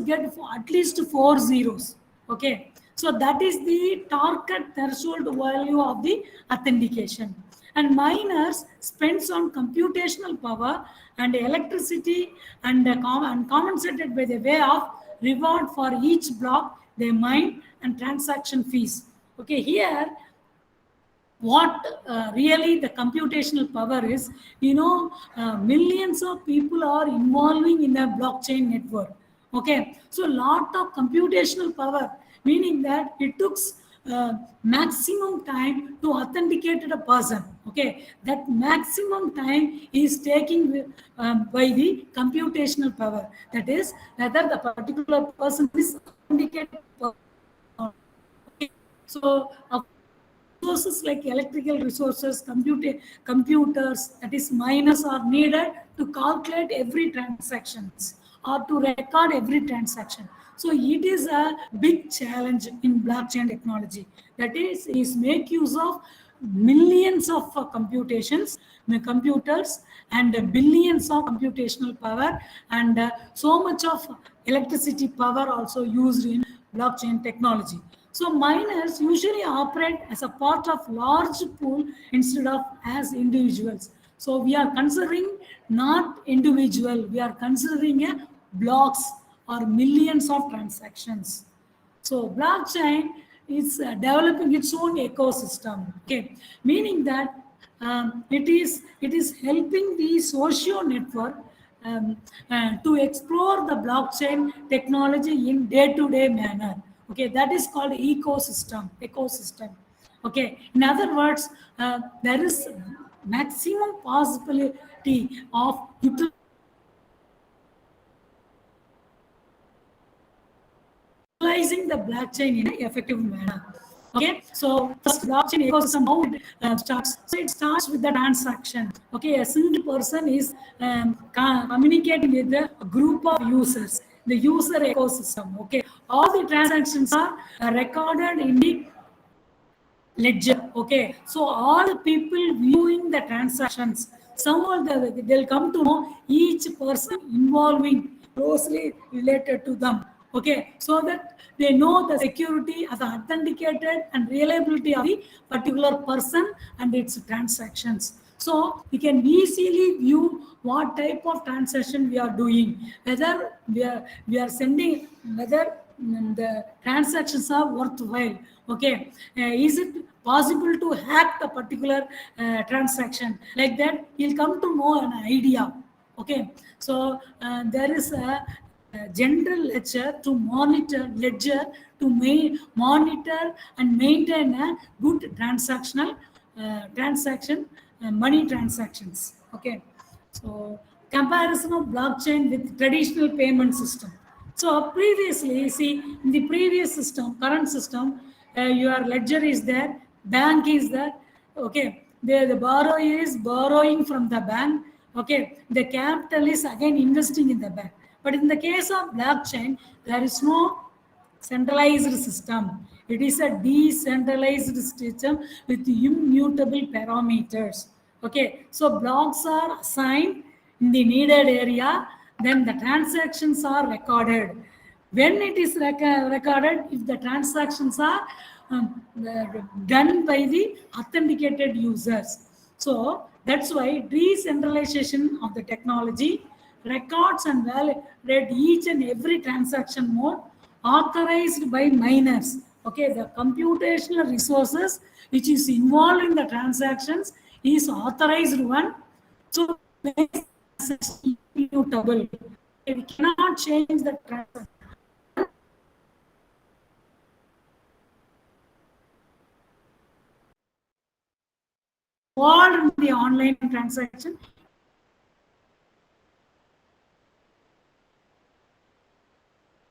get at least 4 zeros. Okay, so that is the target threshold value of the authentication. And miners spends on computational power and electricity and compensated by the way of reward for each block they mine and transaction fees. Okay, here what really the computational power is, millions of people are involving in a blockchain network. Okay, so lot of computational power, meaning that it took maximum time to authenticate a person. Okay, that maximum time is taking by the computational power, that is whether the particular person is authenticated. Okay, so resources like electrical resources, computers, that is miners, are needed to calculate every transactions or to record every transaction. So it is a big challenge in blockchain technology. That is make use of millions of computers and billions of computational power and so much of electricity power also used in blockchain technology. So miners usually operate as a part of large pool instead of as individuals. So we are considering not individual, we are considering a blocks or millions of transactions. So blockchain is developing its own ecosystem. Okay, meaning that it is helping the socio network to explore the blockchain technology in day-to-day manner. Okay, that is called ecosystem. Okay, in other words, there is maximum possibility of utilizing the blockchain in an effective manner. Okay, so first blockchain ecosystem, how it starts. So it starts with the transaction. Okay, a single person is communicating with a group of users, the user ecosystem. Okay, all the transactions are recorded in the ledger. Okay, so all the people viewing the transactions, they'll come to know each person involving closely related to them. Okay, so that they know the security of the authenticated and reliability of the particular person and its transactions. So we can easily view what type of transaction we are doing, whether we are sending, whether the transactions are worthwhile. Okay, is it possible to hack the particular transaction? Like that, you'll come to know an idea. Okay, so there is a general ledger to monitor and maintain a good money transactions. Okay, so comparison of blockchain with traditional payment system. So previously, see, in the previous system, current system, your ledger is there, bank is there. Okay, the borrower is borrowing from the bank. Okay, the capital is again investing in the bank. But in the case of blockchain, there is no centralized system. It is a decentralized system with immutable parameters. Okay, so blocks are assigned in the needed area, then the transactions are recorded. When it is recorded, if the transactions are done by the authenticated users. So that's why decentralization of the technology records and validate each and every transaction mode authorized by miners. Okay, the computational resources which is involved in the transactions is authorized one. So it's immutable. We cannot change the transaction. Involved in the online transaction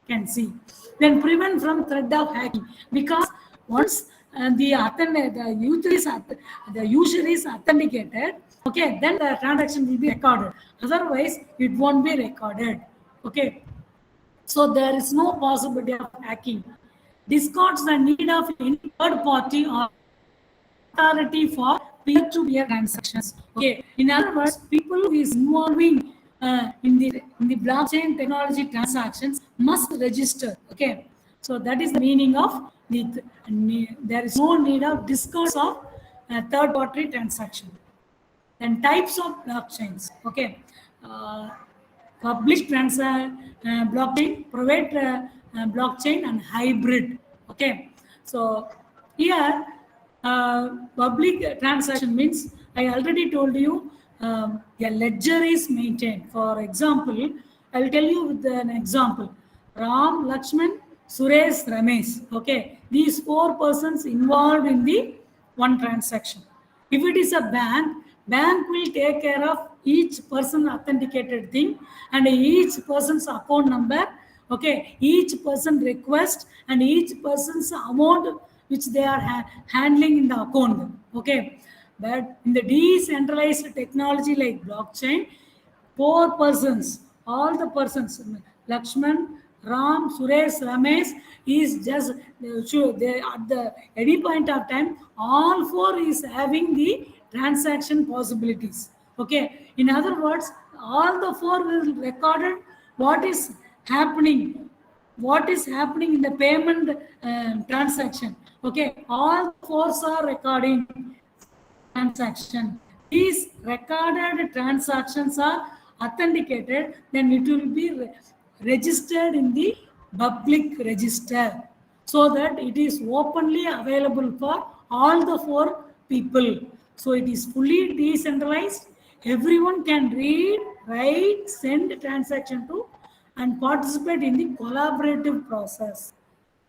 can see. Then prevent from threat of hacking, because once the user is authenticated, okay, then the transaction will be recorded. Otherwise, it won't be recorded. Okay, so there is no possibility of hacking. Discards the need of any third party or authority for peer-to-peer transactions. Okay, in other words, people who is involving in the blockchain technology transactions must register. Okay, so that is the meaning of there is no need of discourse of third-party transaction. Then types of blockchains. Okay, public blockchain, private blockchain, and hybrid. Okay, so here public transaction means, I already told you, a ledger is maintained. For example, I will tell you with an example: Ram, Lakshman, Suresh, Ramesh. Okay, these four persons involved in the one transaction. If it is a bank will take care of each person authenticated thing and each person's account number. Okay, each person request and each person's amount which they are handling in the account. Okay, but in the decentralized technology like blockchain, four persons, all the persons, Lakshman, Ram, Suresh, Ramesh, is just sure they at the any point of time, all four is having the transaction possibilities. Okay, in other words, all the four will recorded what is happening, in the payment transaction. Okay, all four are recording transaction. These recorded transactions are authenticated, then it will be registered in the public register. so that it is openly available for all the 4 people. So it is fully decentralized. Everyone can read, write, send transaction to, and participate in the collaborative process.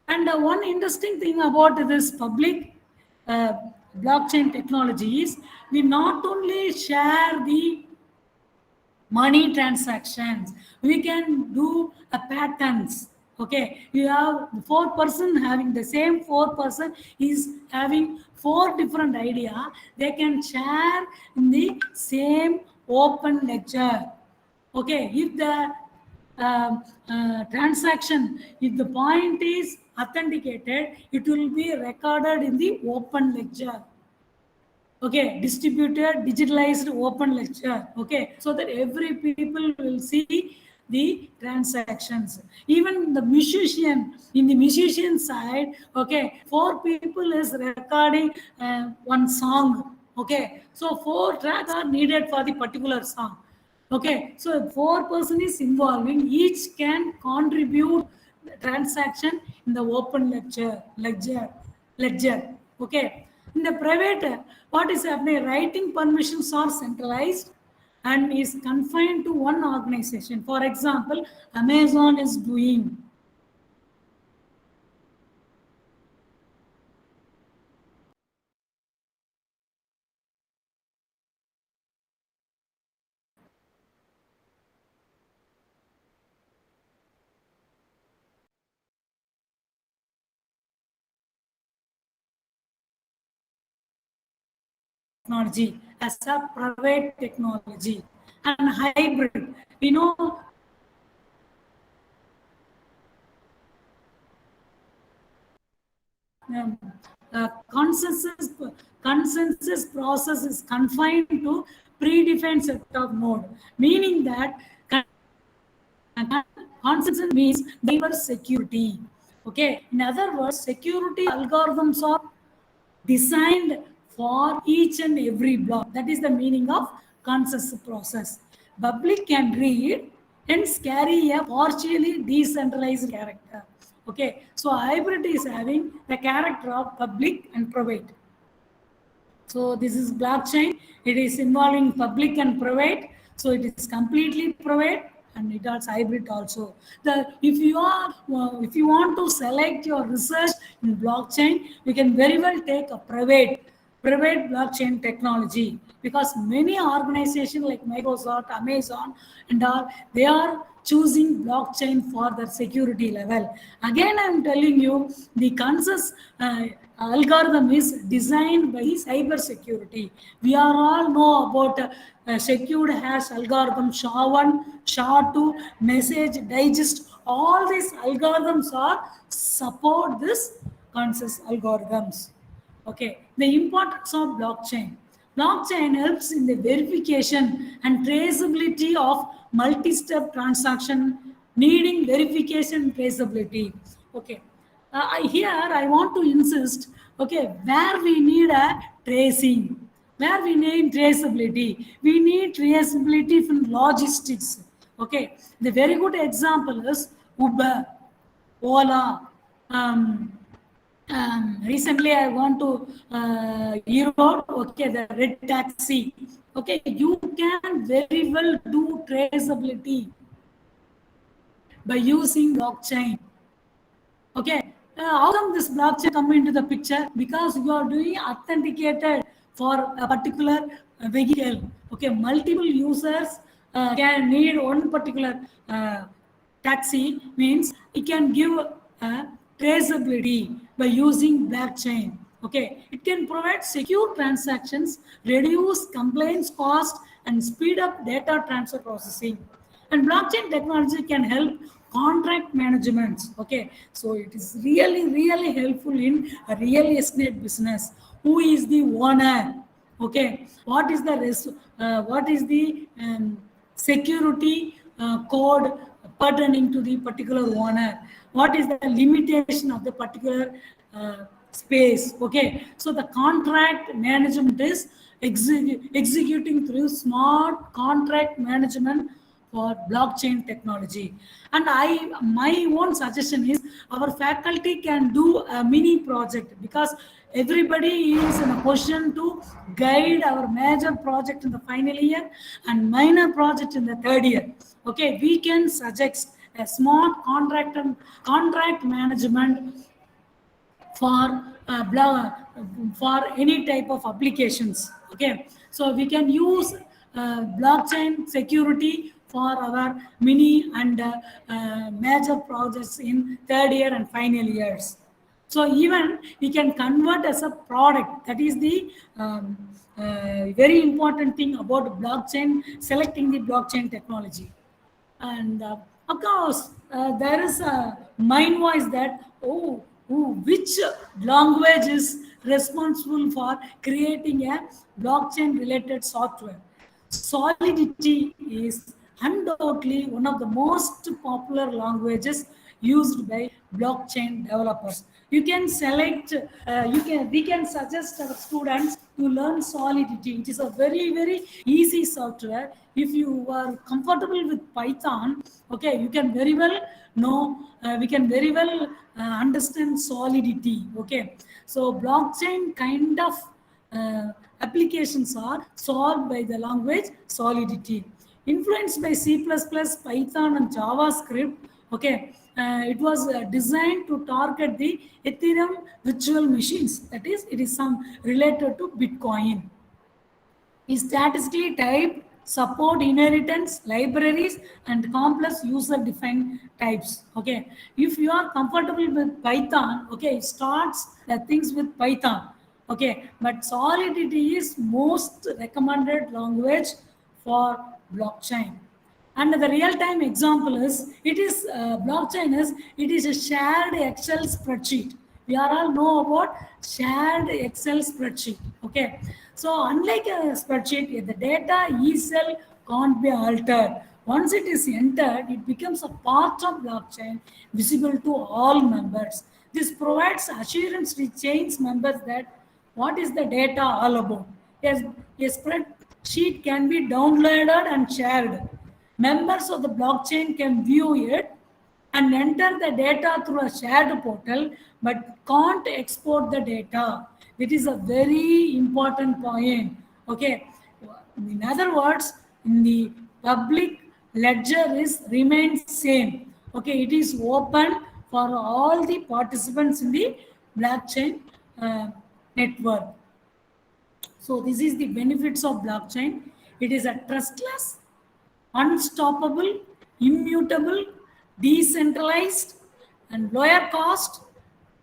And one interesting thing about this public uh, blockchain technology is we not only share the money transactions, we can do a patterns. Okay, you have 4 person having the same 4 person is having 4 different idea, they can share in the same open ledger. Okay, if the transaction, if the point is authenticated, it will be recorded in the open ledger. Okay, distributed digitalized open lecture. Okay, so that every people will see the transactions. Even the musician, in the musician side, okay, 4 people is recording one song. Okay, so 4 tracks are needed for the particular song. Okay, so 4 person is involving, each can contribute the transaction in the open ledger. Okay, in the private, what is happening? Writing permissions are centralized and is confined to one organization. For example, Amazon is doing. Technology as a private technology and hybrid. We know um, consensus process is confined to predefined set of node, meaning that consensus means diverse security. Okay, in other words, security algorithms are designed for each and every block. That is the meaning of consensus process. Public can read and carry a partially decentralized character. Okay, so hybrid is having the character of public and private. So this is blockchain. It is involving public and private. So it is completely private and it has hybrid also. The if you want to select your research in blockchain, you can very well take a private blockchain technology, because many organizations like Microsoft, Amazon, and all, they are choosing blockchain for their security level. Again, I'm telling you, the consensus algorithm is designed by cyber security. We are all know about secured hash algorithm, SHA-1, SHA-2, message digest. All these algorithms are support this consensus algorithms. Okay, the importance of blockchain. Blockchain helps in the verification and traceability of multi-step transaction needing verification and traceability. Okay, here I want to insist, okay, where we need a tracing, where we need traceability. We need traceability from logistics. Okay, the very good example is Uber, Ola, recently I want to Europe, okay, the red taxi. Okay, you can very well do traceability by using blockchain. Okay, how come this blockchain come into the picture? Because you are doing authenticated for a particular vehicle. Okay, multiple users can need one particular taxi, means it can give traceability by using blockchain. Okay, it can provide secure transactions, reduce compliance cost, and speed up data transfer processing. And blockchain technology can help contract management. Okay, so it is really helpful in a real estate business. Who is the owner? Okay, what is the what is the security code pertaining to the particular owner? What is the limitation of the particular space? Okay, so the contract management is executing through smart contract management for blockchain technology. And my own suggestion is our faculty can do a mini project, because everybody is in a position to guide our major project in the final year and minor project in the third year. Okay, we can suggest a smart contract management for for any type of applications. Okay, so we can use blockchain security for our mini and major projects in third year and final years. So even we can convert as a product. That is the very important thing about blockchain, selecting the blockchain technology. And of course, there is a mind voice that, which language is responsible for creating a blockchain related software? Solidity is undoubtedly one of the most popular languages used by blockchain developers. You can select, we can suggest our students to learn Solidity. It is a very easy software. If you are comfortable with Python, okay, you can very well know, we can very well understand Solidity. Okay, so blockchain kind of applications are solved by the language Solidity. Influenced by C++, Python, and JavaScript, okay, it was designed to target the Ethereum virtual machines. That is, it is some related to Bitcoin. Is statistically typed, support inheritance, libraries, and complex user-defined types. Okay, if you are comfortable with Python, okay, it starts things with Python. Okay, but Solidity is most recommended language for blockchain. And the real-time example is, it is blockchain is, it is a shared Excel spreadsheet. We are all know about shared Excel spreadsheet. Okay, so unlike a spreadsheet, the data easily can't be altered. Once it is entered, it becomes a part of blockchain, visible to all members. This provides assurance to chain's members that what is the data all about. Yes, a spreadsheet can be downloaded and shared. Members of the blockchain can view it and enter the data through a shared portal, but can't export the data. It is a very important point. Okay. In other words, in the public ledger is remains same. Okay, it is open for all the participants in the blockchain network. So this is the benefits of blockchain. It is a trustless, unstoppable, immutable, decentralized, and lower cost,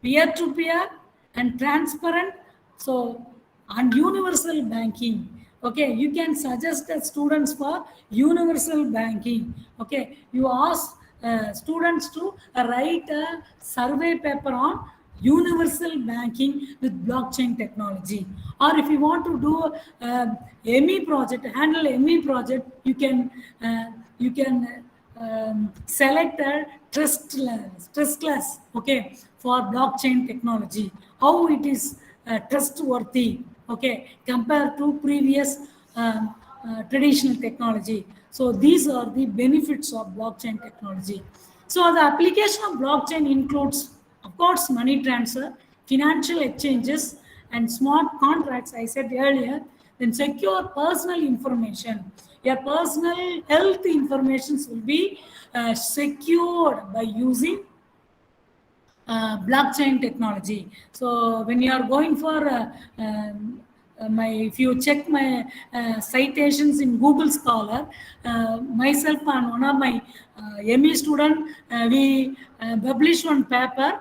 peer-to-peer, and transparent. So, and universal banking. Okay, you can suggest the students for universal banking. Okay, you ask students to write a survey paper on universal banking with blockchain technology. Or if you want to do ME project, handle ME project, you can select a trustless, okay, for blockchain technology. How it is trustworthy, okay, compared to previous traditional technology. So these are the benefits of blockchain technology. So the application of blockchain includes, of course, money transfer, financial exchanges, and smart contracts, I said earlier. Then secure personal information. Your personal health information will be secured by using blockchain technology. So when you are going for if you check my citations in Google Scholar, myself and one of my ME student, we published one paper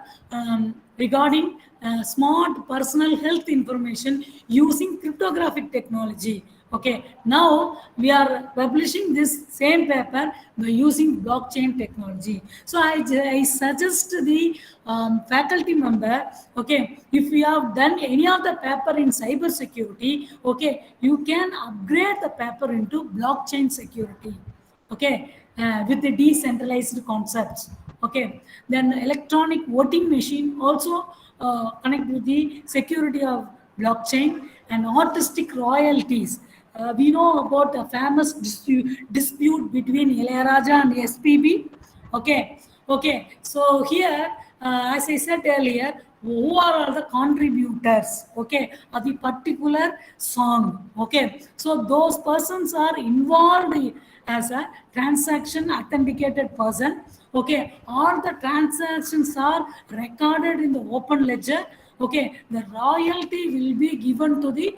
regarding smart personal health information using cryptographic technology. Okay, now we are publishing this same paper by using blockchain technology. So I suggest the faculty member, okay, if you have done any of the paper in cyber security, okay, you can upgrade the paper into blockchain security, okay, with the decentralized concepts. Okay, then electronic voting machine also connect with the security of blockchain, and artistic royalties. we know about a famous dispute between Ilayaraja and SPB. Okay. So here, as I said earlier, who are all the contributors? Okay, of the particular song. Okay, so those persons are involved as a transaction authenticated person. Okay, all the transactions are recorded in the open ledger. Okay, the royalty will be given to the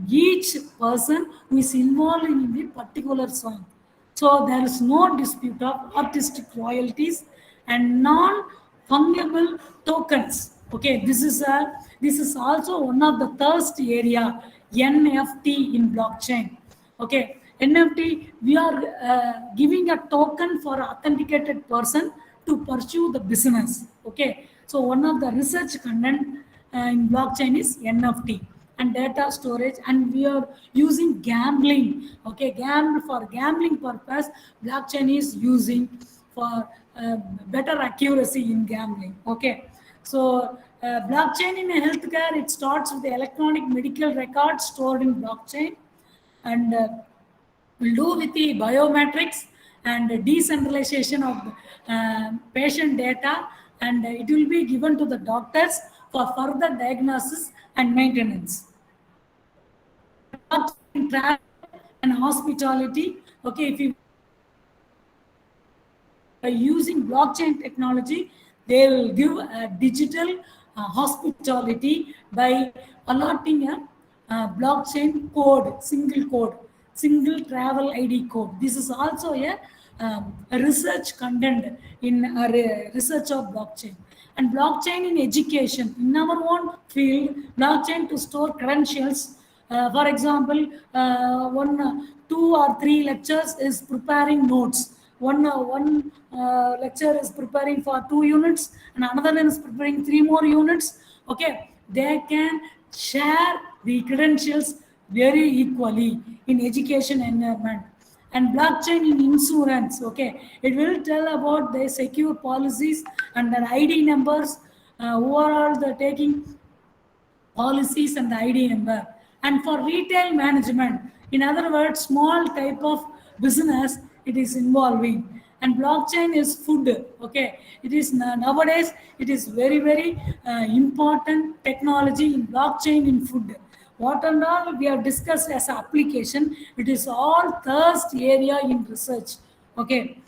each person who is involved in the particular song. So there is no dispute of artistic royalties and non-fungible tokens. Okay, this is also one of the third area, NFT in blockchain. Okay, NFT, we are giving a token for authenticated person to pursue the business. Okay, so one of the research content in blockchain is NFT and data storage, and we are using gambling. Okay, for gambling purpose, blockchain is using for better accuracy in gambling. Okay, so blockchain in healthcare, it starts with the electronic medical records stored in blockchain, and will do with the biometrics and decentralization of patient data, and it will be given to the doctors for further diagnosis and maintenance. Travel and hospitality. Okay, if you by using blockchain technology, they will give a digital hospitality by allotting a blockchain code, single travel ID code. This is also a research content in research of blockchain. And blockchain in education, in our own field, blockchain to store credentials. For example, two or three lectures is preparing notes. One lecture is preparing for 2 units, and another one is preparing 3 more units. Okay, they can share the credentials very equally in education environment. And blockchain in insurance, okay, it will tell about the secure policies and their ID numbers, who are all the taking policies and the ID number. And for retail management, in other words, small type of business, it is involving. And blockchain is food. Okay, it is nowadays it is very important technology in blockchain in food. What and all we have discussed as application, it is all thirst area in research. Okay,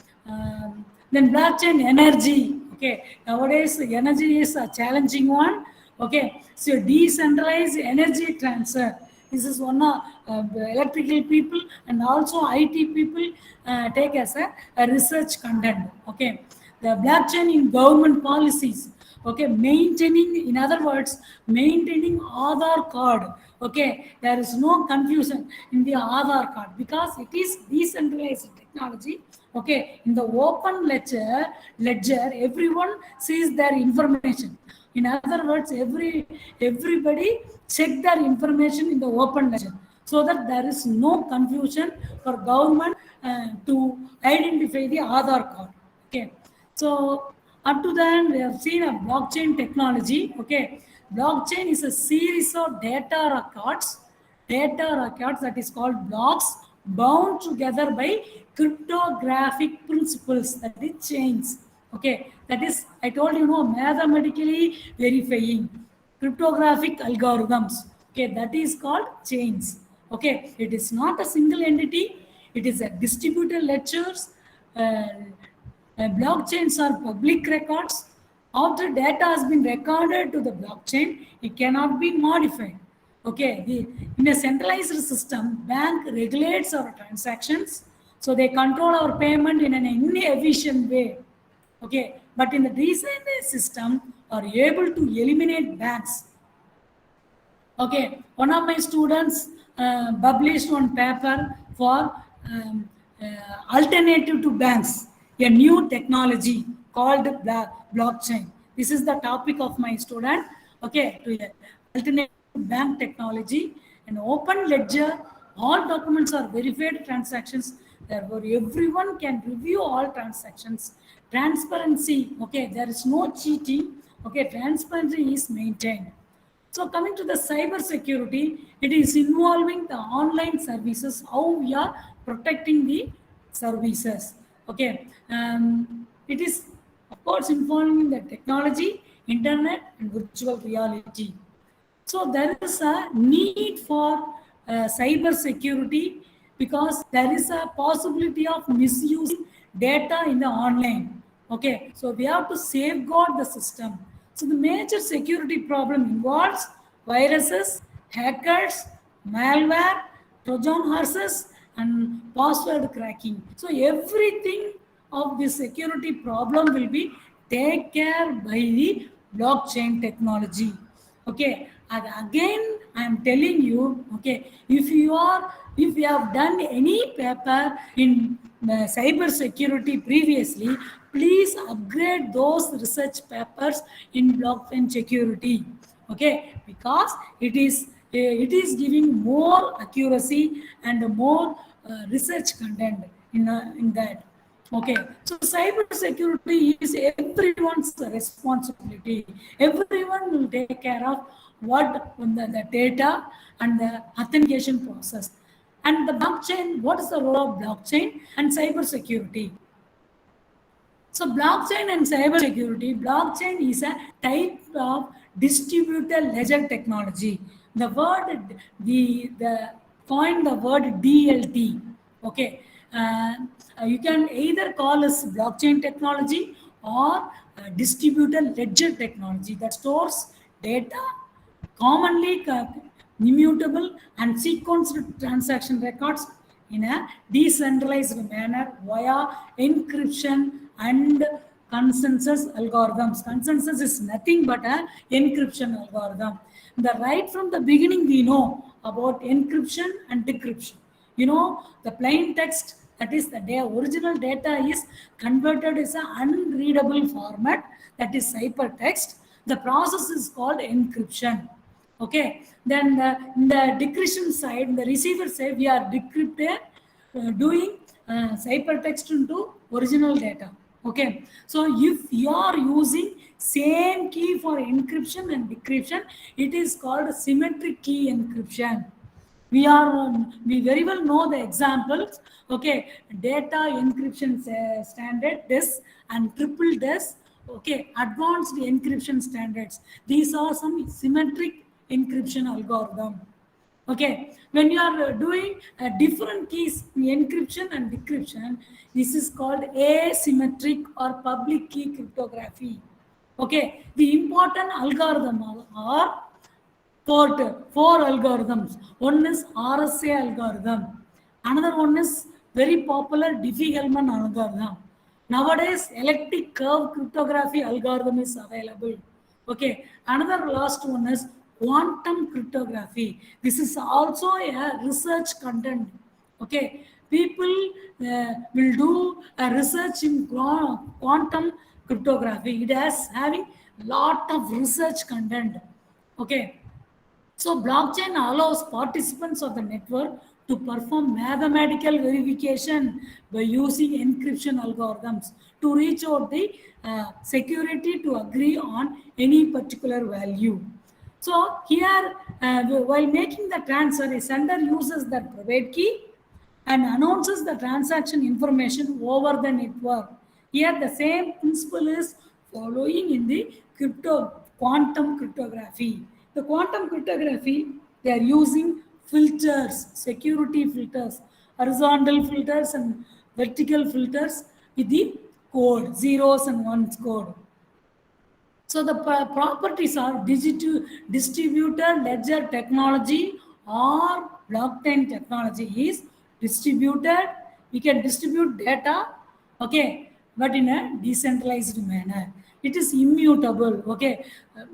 then blockchain energy. Okay, nowadays energy is a challenging one. Okay, so decentralized energy transfer. This is one of electrical people and also IT people take as a research content. Okay, the blockchain in government policies. Okay, maintaining, in other words, maintaining Aadhaar card. Okay, there is no confusion in the Aadhaar card because it is decentralized technology. Okay, in the open ledger, everyone sees their information. In other words, everybody check their information in the open ledger so that there is no confusion for government to identify the Aadhaar card. Okay, so up to then we have seen a blockchain technology. Okay, blockchain is a series of data records that is called blocks bound together by cryptographic principles, that is chains. Okay, that is, I told you, mathematically verifying cryptographic algorithms. Okay, that is called chains. Okay, it is not a single entity, it is a distributed ledgers. Blockchains are public records. After data has been recorded to the blockchain, it cannot be modified. Okay, in a centralized system, bank regulates our transactions, so they control our payment in an inefficient way. Okay, but in the decentralized system, are able to eliminate banks. Okay, one of my students published one paper for alternative to banks, a new technology called blockchain. This is the topic of my student. Okay, to alternative bank technology, an open ledger, all documents are verified transactions. Therefore, everyone can review all transactions. Transparency, okay, there is no cheating. Okay, transparency is maintained. So coming to the cyber security, it is involving the online services, how we are protecting the services. Okay, it is of course involving the technology, internet, and virtual reality. So there is a need for cyber security because there is a possibility of misusing data in the online. Okay, so we have to safeguard the system. So the major security problem involves viruses, hackers, malware, Trojan horses, and password cracking. So everything of the security problem will be taken care by the blockchain technology. Okay, and again I am telling you, okay, if you have done any paper in cyber security previously, please upgrade those research papers in blockchain security. Okay, because it is giving more accuracy and more research content in that. Okay, so cyber security is everyone's responsibility. Everyone will take care of the data and the authentication process. And the blockchain, what is the role of blockchain and cyber security? So blockchain and cyber security, blockchain is a type of distributed ledger technology. The word, the coined the word DLT. Okay, you can either call this blockchain technology or distributed ledger technology that stores data commonly immutable and sequenced transaction records in a decentralized manner via encryption and consensus algorithms. Consensus is nothing but a encryption algorithm. Right from the beginning, we know about encryption and decryption. You know, the plain text, that is the original data, is converted as an unreadable format, that is ciphertext. The process is called encryption. Okay, then in the decryption side, the receiver side, we are decrypted, doing ciphertext into original data. Okay, so if you are using same key for encryption and decryption, it is called symmetric key encryption. We very well know the examples. Okay, data encryption standard, DES, and triple DES. Okay, advanced encryption standards. These are some symmetric encryption algorithm. Okay, when you are doing different keys, encryption and decryption, this is called asymmetric or public key cryptography. Okay, the important algorithm are four algorithms. One is RSA algorithm. Another one is very popular Diffie-Hellman algorithm. Nowadays, elliptic curve cryptography algorithm is available. Okay. Another last one is quantum cryptography. This is also a research content. Okay. People will do a research in quantum cryptography. It has having lot of research content. Okay. So blockchain allows participants of the network to perform mathematical verification by using encryption algorithms to reach out the security to agree on any particular value. So here, while making the transfer, a sender uses the private key and announces the transaction information over the network. Here, the same principle is following in the quantum cryptography. The quantum cryptography, they are using filters, security filters, horizontal filters and vertical filters with the code, zeros and ones code. So the properties are distributed ledger technology or blockchain technology is distributed. We can distribute data, okay, but in a decentralized manner. It is immutable, okay.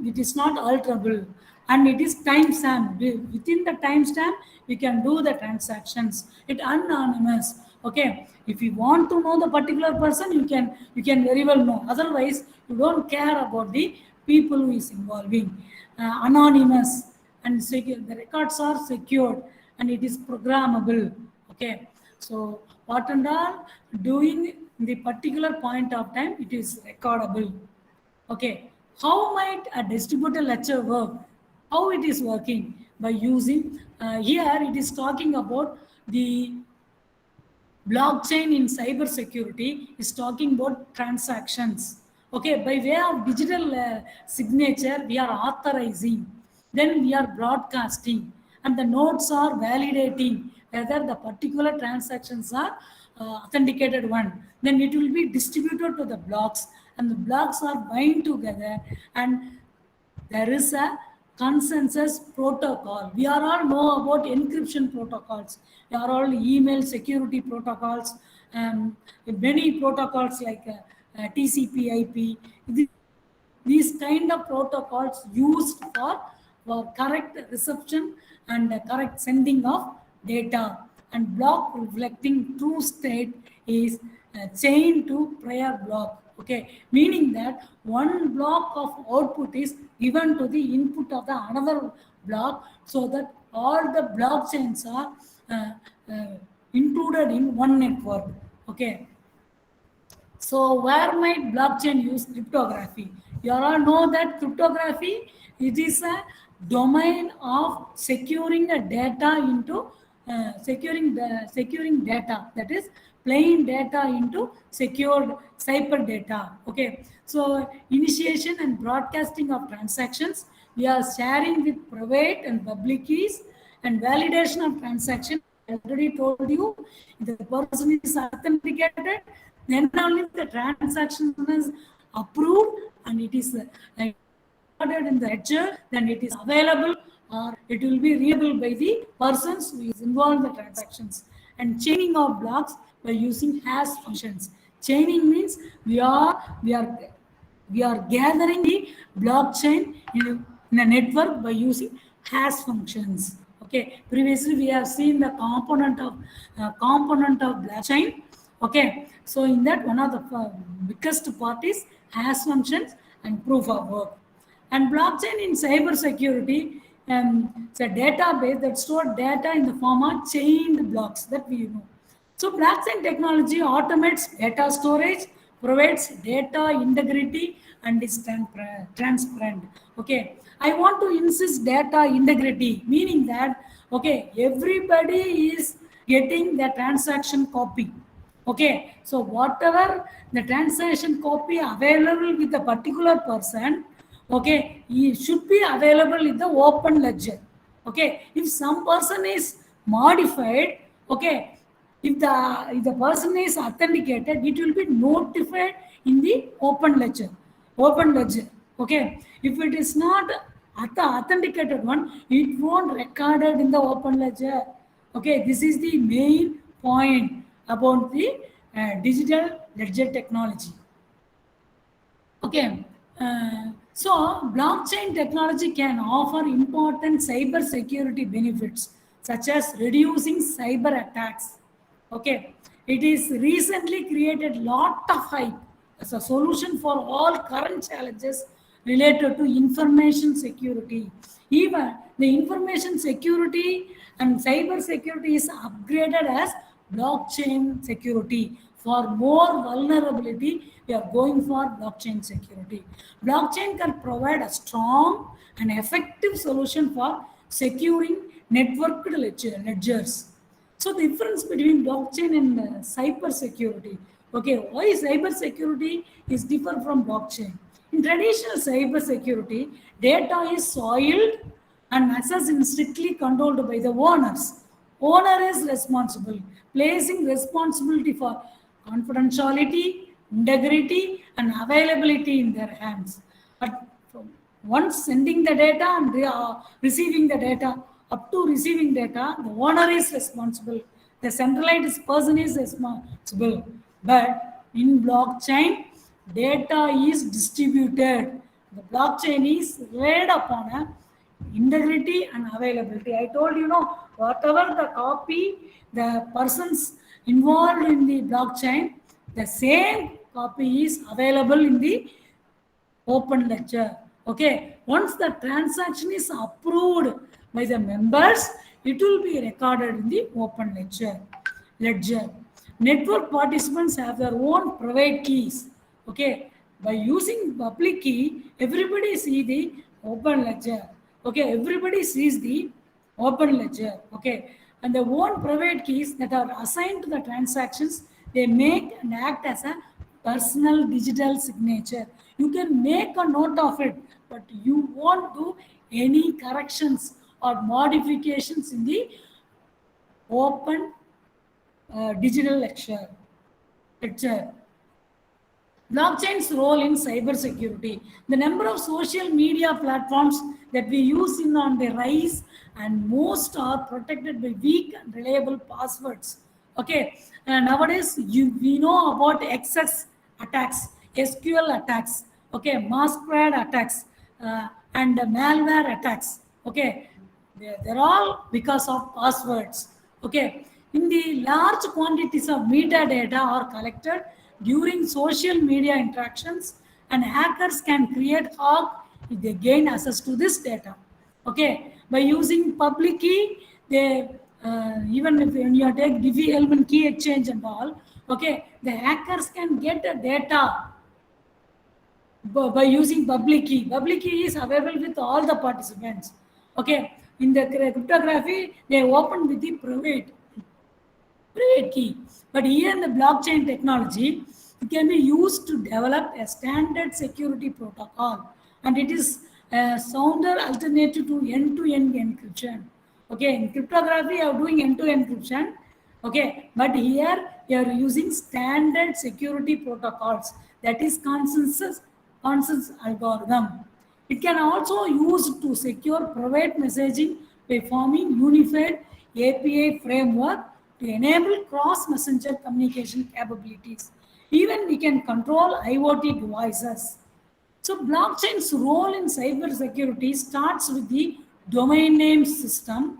It is not alterable, and it is time stamp. Within the time stamp, we can do the transactions. It anonymous. Okay, if you want to know the particular person, you can very well know. Otherwise, you don't care about the people who is involving. Anonymous and secure. The records are secured and it is programmable. Okay, so what and all doing in the particular point of time, it is recordable. Okay, how might a distributed ledger work? How it is working? By using, here it is talking about the blockchain in cyber security is talking about transactions. Okay, by way of digital signature, we are authorizing, then we are broadcasting, and the nodes are validating whether the particular transactions are authenticated one. Then it will be distributed to the blocks, and the blocks are bind together, and there is a consensus protocol. We are all know about encryption protocols. We are all email security protocols, and many protocols like TCP/IP. These kind of protocols used for correct reception and correct sending of data. And block reflecting true state is chain to prior block. Okay, meaning that one block of output is given to the input of the another block, so that all the blockchains are uh, included in one network. Okay, so where might blockchain use cryptography? You all know that cryptography, it is a domain of securing a data into securing data, that is plain data into secured cipher data. Okay, so initiation and broadcasting of transactions, we are sharing with private and public keys, and validation of transaction. I already told you, if the person is authenticated, then only the transaction is approved and it is recorded in the ledger, then it is available or it will be readable by the persons who is involved in the transactions. And chaining of blocks by using hash functions. Chaining means we are gathering the blockchain in a network by using hash functions. Okay, previously we have seen the component of blockchain. Okay, so in that, one of the biggest part is hash functions and proof of work. And blockchain in cyber security, it's a database that stores data in the form of chained blocks that we know. So blockchain technology automates data storage, provides data integrity, and is transparent. Okay, I want to insist data integrity, meaning that, okay, everybody is getting the transaction copy. Okay, so whatever the transaction copy available with a particular person, okay, it should be available in the open ledger. Okay, if some person is modified, okay, if the person is authenticated, it will be notified in the open ledger. Okay, if it is not authenticated one, it won't recorded in the open ledger. Okay, this is the main point about the digital ledger technology. Okay, so blockchain technology can offer important cyber security benefits such as reducing cyber attacks. Okay, it is recently created lot of hype as a solution for all current challenges related to information security. Even the information security and cyber security is upgraded as blockchain security. For more vulnerability, we are going for blockchain security. Blockchain can provide a strong and effective solution for securing networked ledgers. So the difference between blockchain and cyber security. Okay, why cyber security is different from blockchain? In traditional cyber security, data is soiled and access is strictly controlled by the owners. Owner is responsible, placing responsibility for confidentiality, integrity, and availability in their hands. But once sending the data and receiving the data, up to receiving data, the owner is responsible. The centralized person is responsible. But in blockchain, data is distributed. The blockchain is laid upon a integrity and availability. I told you, whatever the copy, the persons involved in the blockchain, the same copy is available in the open ledger. Okay, once the transaction is approved by the members, it will be recorded in the open ledger. Network participants have their own private keys. Okay, by using public key, everybody see the open ledger. Okay, everybody sees the open ledger. Okay, and the own private keys that are assigned to the transactions, they make and act as a personal digital signature. You can make a note of it, but you won't do any corrections or modifications in the open digital ledger. Blockchain's role in cybersecurity. The number of social media platforms that we use in on the rise, and most are protected by weak and reliable passwords. Okay, and nowadays we know about XS attacks, SQL attacks, okay, masquerade attacks, and malware attacks. Okay, they're all because of passwords. Okay, in the large quantities of metadata are collected during social media interactions, and hackers can create harm if they gain access to this data. Okay, by using public key, they even if when you are taking Diffie Hellman key exchange and all, okay, the hackers can get the data by using public key. Public key is available with all the participants. Okay, in the cryptography, they open with the private key. But here in the blockchain technology, it can be used to develop a standard security protocol, and it is a sounder alternative to end-to-end encryption. Okay, in cryptography, you are doing end-to-end encryption. Okay, but here you are using standard security protocols, that is consensus algorithm. It can also use to secure private messaging by forming unified API framework to enable cross-messenger communication capabilities. Even we can control IoT devices. So blockchain's role in cybersecurity starts with the domain name system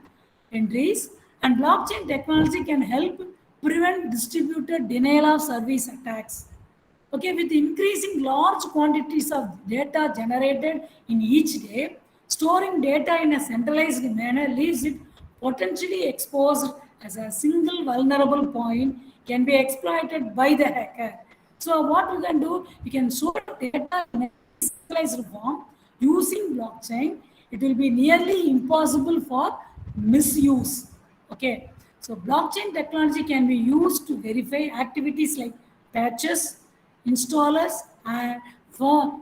entries, and blockchain technology can help prevent distributed denial of service attacks. Okay, with increasing large quantities of data generated in each day, storing data in a centralized manner leaves it potentially exposed as a single vulnerable point can be exploited by the hacker. So what we can do, we can store data in a decentralized form using blockchain. It will be nearly impossible for misuse. Okay, so blockchain technology can be used to verify activities like patches, installers, and for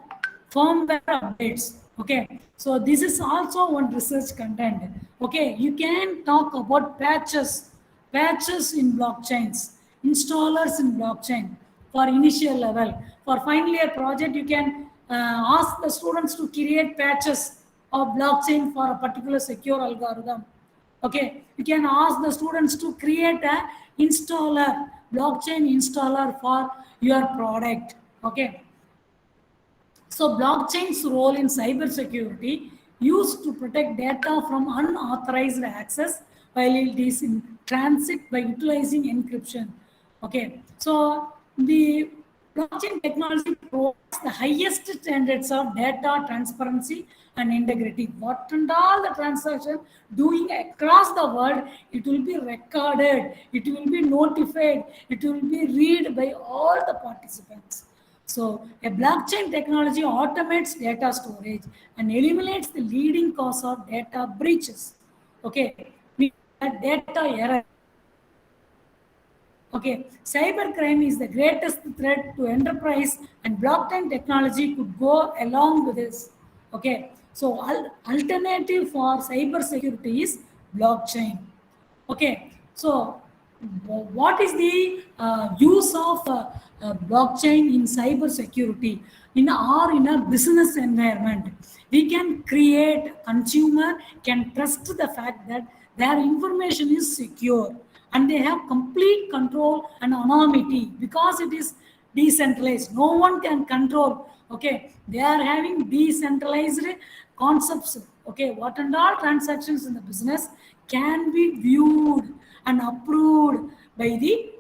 firmware updates. Okay, so this is also one research content. Okay, you can talk about patches in blockchains, installers in blockchain for initial level. For final year project, you can ask the students to create patches of blockchain for a particular secure algorithm. Okay, you can ask the students to create a installer, blockchain installer for your product. Okay, so blockchain's role in cybersecurity used to protect data from unauthorized access while it is in transit by utilizing encryption. Okay, so the blockchain technology provides the highest standards of data transparency and integrity. What and all the transaction doing across the world, it will be recorded, it will be notified, it will be read by all the participants. So a blockchain technology automates data storage and eliminates the leading cause of data breaches. Okay, data error. Okay, cybercrime is the greatest threat to enterprise, and blockchain technology could go along with this. Okay, so alternative for cybersecurity is blockchain. Okay, so what is the use of blockchain in cybersecurity in a business environment? We can create, consumer can trust the fact that their information is secure and they have complete control and anonymity because it is decentralized. No one can control. Okay, they are having decentralized concepts. Okay, what and all transactions in the business can be viewed and approved by the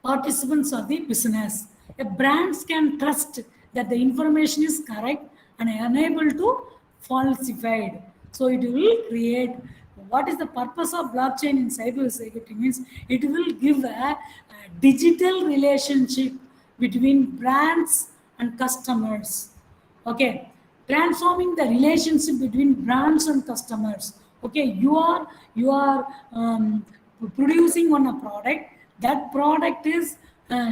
participants of the business. Brands can trust that the information is correct and unable to falsified. So it will create, what is the purpose of blockchain in cybersecurity means it will give a digital relationship between brands and customers. Okay, transforming the relationship between brands and customers. Okay, you are producing on a product. That product is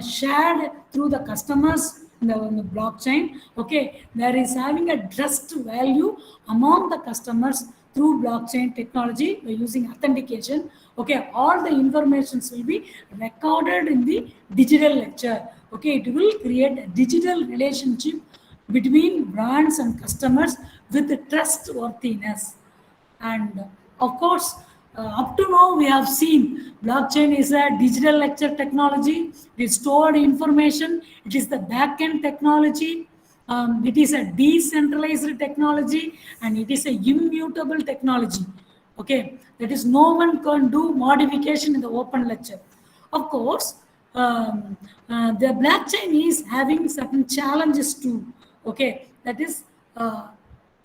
shared through the customers in the blockchain. Okay, there is having a trust value among the customers through blockchain technology by using authentication. Okay, all the informations will be recorded in the digital ledger. Okay, it will create a digital relationship between brands and customers with trustworthiness. And of course, up to now, we have seen blockchain is a digital ledger technology. It is stored information. It is the backend technology. It is a decentralized technology, and it is a immutable technology. Okay, that is, no one can do modification in the open ledger. Of course, the blockchain is having certain challenges too. Okay, that is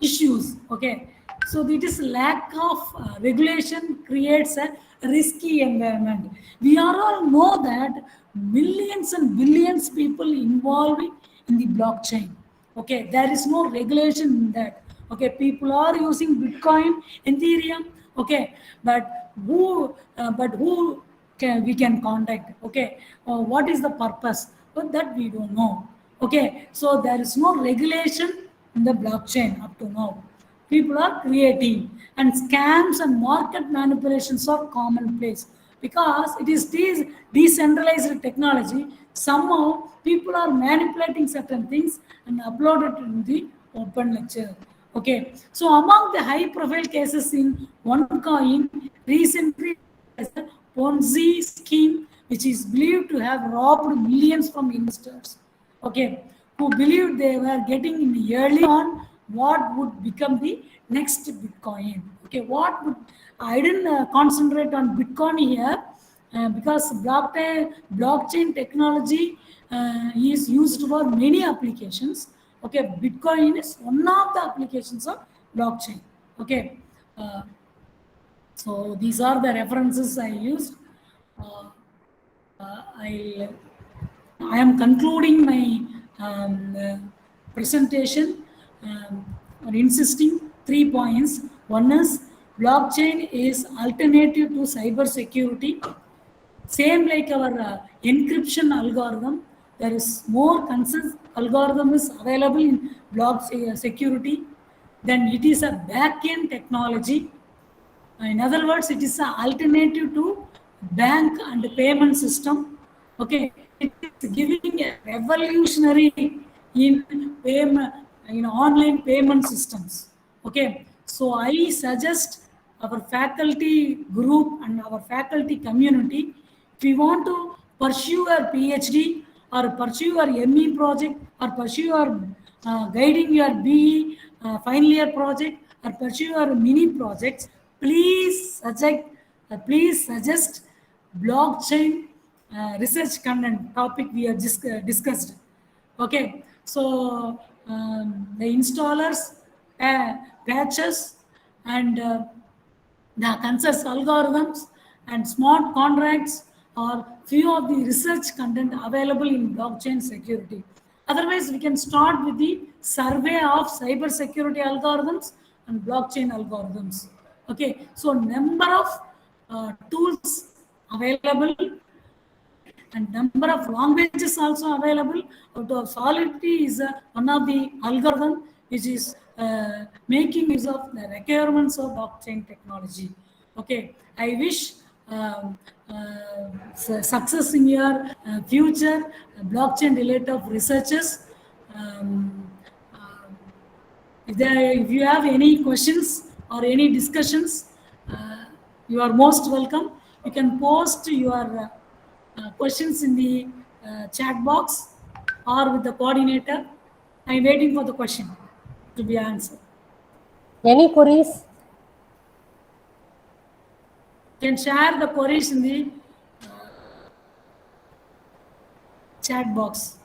issues. Okay, so it is lack of regulation creates a risky environment. We are all know that millions and billions people involved in the blockchain. Okay, there is no regulation in that. Okay, people are using Bitcoin, Ethereum. Okay, but who we can contact? Okay, what is the purpose? But that we don't know. Okay, so there is no regulation in the blockchain up to now. People are creating, and scams and market manipulations are commonplace because it is decentralized technology. Somehow people are manipulating certain things and upload it in the open lecture. Okay, so among the high profile cases in OneCoin recently, as a Ponzi scheme, which is believed to have robbed millions from investors. Okay, who believed they were getting in early on what would become the next Bitcoin. Okay, what would I didn't concentrate on Bitcoin here because blockchain technology is used for many applications. Okay, Bitcoin is one of the applications of blockchain. Okay, uh, so these are the references I used. Uh, I am concluding my presentation or insisting 3 points. One is blockchain is alternative to cyber security. Same like our encryption algorithm, there is more consist algorithm is available in block security. Then it is a back-end technology. In other words, it is an alternative to bank and payment system. Okay, it is giving a revolutionary in payment, online payment systems. Okay, so I suggest our faculty group and our faculty community, if you want to pursue a PhD or pursue your ME project or pursue your guiding your BE final year project or pursue your mini projects, please suggest blockchain research content topic we have just discussed. Okay, so the installers, patches, and the consensus algorithms and smart contracts are few of the research content available in blockchain security. Otherwise, we can start with the survey of cyber security algorithms and blockchain algorithms. Okay, so number of tools available and number of languages also available. Out of Solidity is one of the algorithm which is making use of the requirements of blockchain technology. Okay, I wish success in your future blockchain related researches. Um, uh, if you have any questions or any discussions, you are most welcome. You can post your questions in the chat box or with the coordinator. I'm waiting for the question to be answered. Any queries? You can share the queries in the chat box.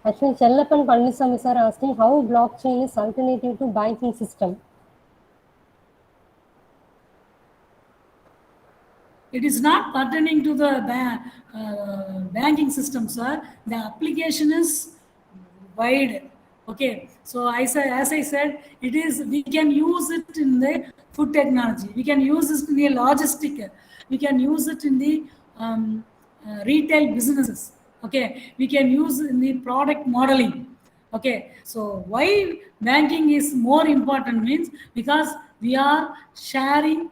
Actually, Chellapan Palnisamy sir asking how blockchain is alternative to banking system. it is not pertaining to the banking system, sir. The application is wide. Okay, so as I said, it is, we can use it in the food technology, we can use it in the logistic, we can use it in the retail businesses. Okay, we can use in the product modeling. Okay, so why banking is more important means because we are sharing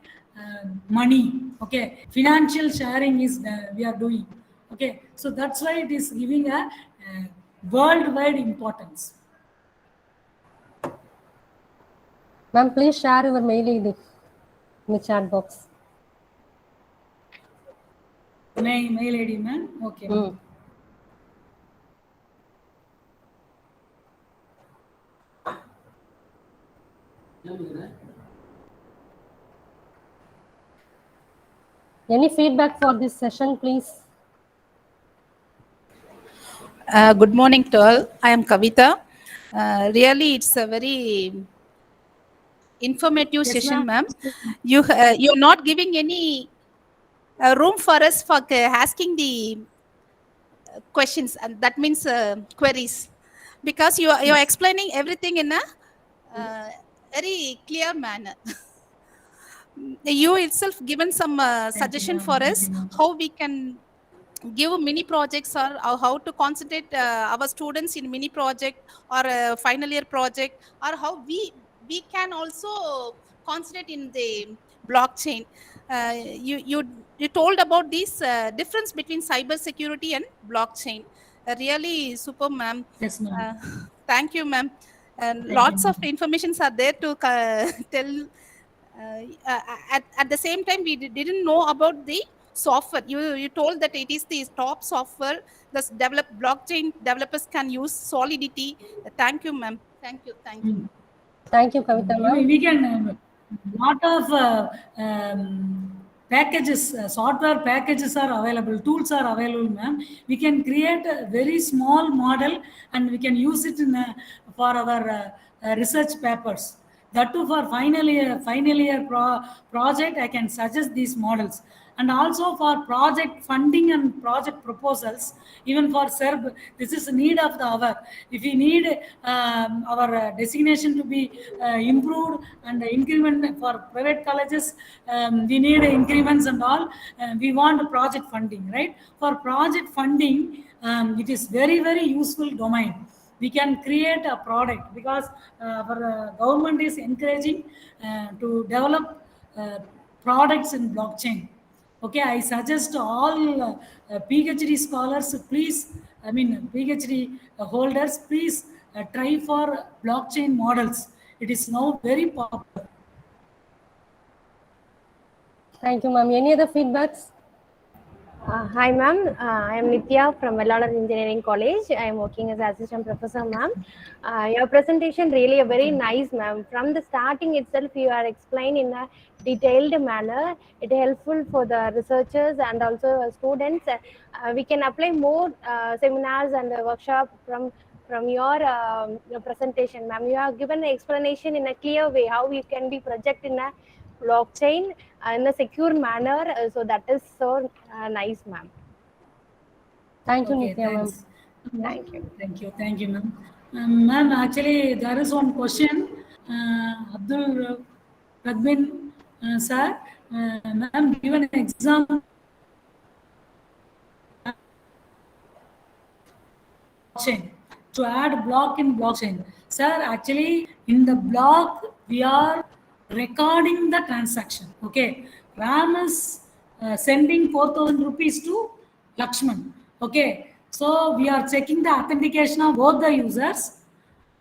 money. Okay, financial sharing is we are doing. Okay, so that's why it is giving a worldwide importance. Ma'am, please share your mail ID in the chat box. Mail ID, ma'am. Okay. Any feedback for this session, please? Good morning to all. I am Kavita. Really, it's a very informative session, ma'am. You're not giving any room for us for asking the questions, and that means queries, because you're explaining everything in a very clear manner. You itself given some suggestion for us how we can give mini projects, or how to concentrate our students in mini project or a final year project, or how we can also concentrate in the blockchain. You told about this difference between cyber security and blockchain. Really super, ma'am. Yes, ma'am. Thank you, ma'am. And Thank lots you, of informations are there to tell. At the same time, we didn't know about the software. You told that it is the top software the blockchain developers can use, Solidity. Thank you, ma'am. Thank you. Thank you, Kavita ma'am. We can lot of packages, software packages are available, tools are available, ma'am. We can create a very small model and we can use it in for our research papers. That too, for final year project, I can suggest these models. And also for project funding and project proposals, even for SERB, this is a need of the hour. If we need our designation to be improved and increment for private colleges, we need increments and all. We want project funding, right? For project funding, it is very, very useful domain. We can create a product because our government is encouraging to develop products in blockchain. Okay, I suggest all PhD scholars, please, PhD holders, please try for blockchain models. It is now very popular. Thank you, ma'am. Any other feedbacks? Hi, ma'am. I am Nitya from Vellalar Engineering College. I am working as assistant professor, ma'am. Your presentation really a very nice, ma'am. From the starting itself, you are explaining in a detailed manner. It helpful for the researchers and also students. We can apply more seminars and workshop from your presentation, ma'am. You have given the explanation in a clear way how you can be project in a blockchain in a secure manner. So that is so nice, ma'am. Thank you, Okay, Nitya, ma'am. Thank you, ma'am. Ma'am, actually, there is one question. Abdul Radbin sir, ma'am, give an example. To add block in blockchain. Sir, actually, in the block, we are recording the transaction. Okay, Ram is sending 4,000 rupees to Lakshman. Okay, so we are checking the authentication of both the users.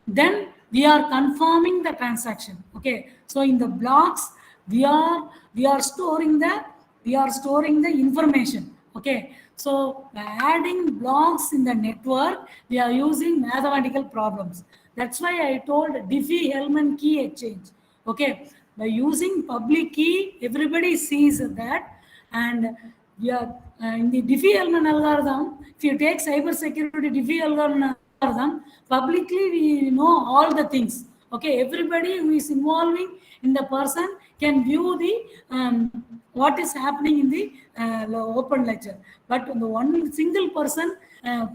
Then we are confirming the transaction. Okay, so in the blocks, we are storing the information. Okay, so by adding blocks in the network, we are using mathematical problems. That's why I told Diffie-Hellman key exchange. Okay, by using public key, everybody sees that, and we are in the Diffie-Hellman algorithm. If you take cyber security Diffie-Hellman algorithm, publicly we know all the things. Okay, everybody who is involving in the person can view the what is happening in the open lecture. But the one single person,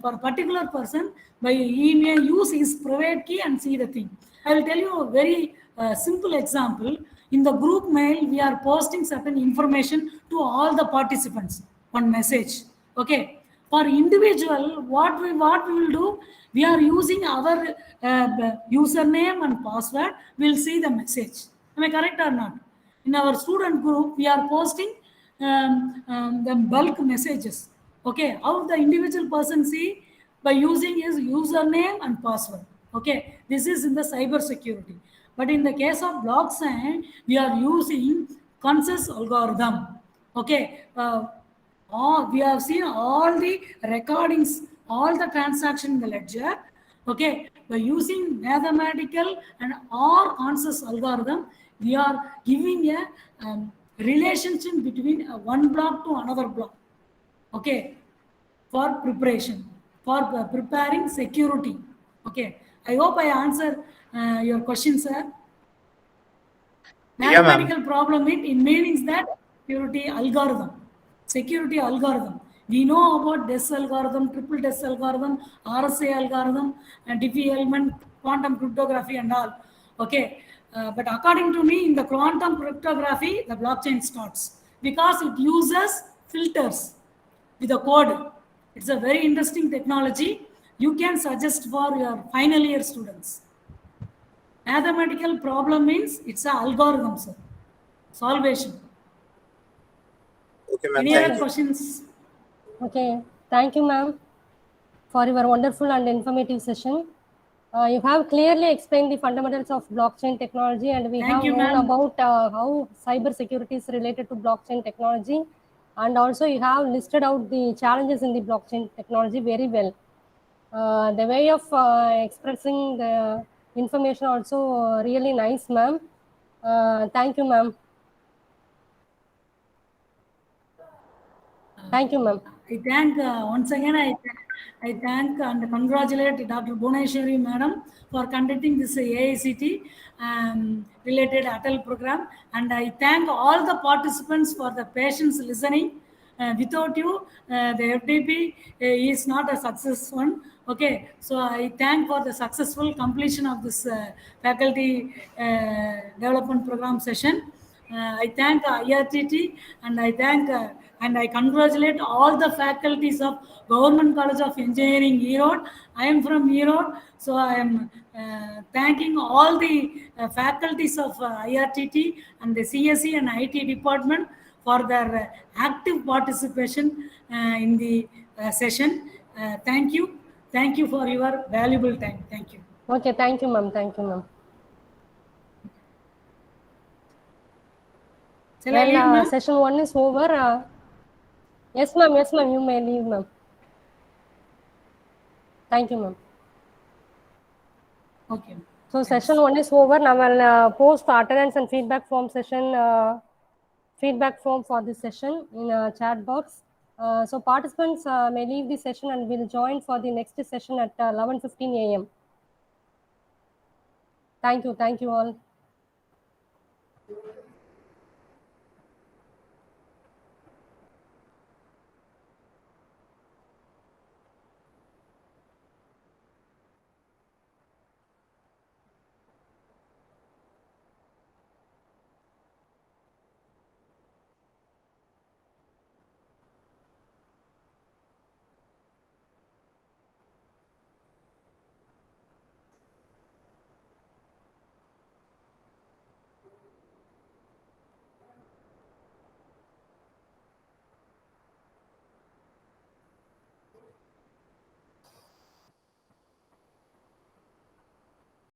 for particular person, by he may use his private key and see the thing. I will tell you a very simple example. In the group mail, we are posting certain information to all the participants. One message. Okay. For individual, what we will do, we are using our username and password. We'll see the message. Am I correct or not? In our student group, we are posting the bulk messages. Okay, how the individual person see by using his username and password. Okay, this is in the cyber security. But in the case of blockchain, we are using consensus algorithm. Okay, we have seen all the recordings, all the transaction in the ledger. Okay, by using mathematical and or consensus algorithm, we are giving a relationship between one block to another block. Okay, for preparation, for preparing security. Okay, I hope I answer your question, sir. Yeah, ma'am. Mathematical problem it means that security algorithm. We know about DES algorithm, triple DES algorithm, RSA algorithm, and Diffie element, quantum cryptography, and all. Okay, but according to me, in the quantum cryptography, the blockchain starts because it uses filters with a code. It's a very interesting technology. You can suggest for your final year students. Mathematical problem means it's an algorithm, sir. Solvation. Okay, ma'am. Any Thank other you. questions? Okay, thank you, ma'am, for your wonderful and informative session. You have clearly explained the fundamentals of blockchain technology, and we Thank have you, known ma'am. about how cyber security is related to blockchain technology, and also you have listed out the challenges in the blockchain technology very well. The way of expressing the information also really nice, ma'am. Thank you, ma'am. Thank you, ma'am. I thank once again. I thank and congratulate Dr. Bhuneshwari Madam for conducting this AICT related ATAL program, and I thank all the participants for the patience listening. Without you, the FDP is not a success one. Okay, so I thank for the successful completion of this faculty development program session. I thank IRTT, and I thank and I congratulate all the faculties of Government College of Engineering, Erode. I am from Erode, so I am thanking all the faculties of IRTT and the CSE and IT department for their active participation in the session. Thank you. Thank you for your valuable time. Thank you. Okay, thank you, ma'am. Thank you, ma'am. Shall I leave, Well, ma'am? session 1 is over. Yes, ma'am. Yes, ma'am. You may leave, ma'am. Thank you, ma'am. Okay. So session 1 is over. Now I'll post attendance and feedback form session, feedback form for this session in a chat box. So participants may leave the session and will join for the next session at 11:15 a.m. Thank you all.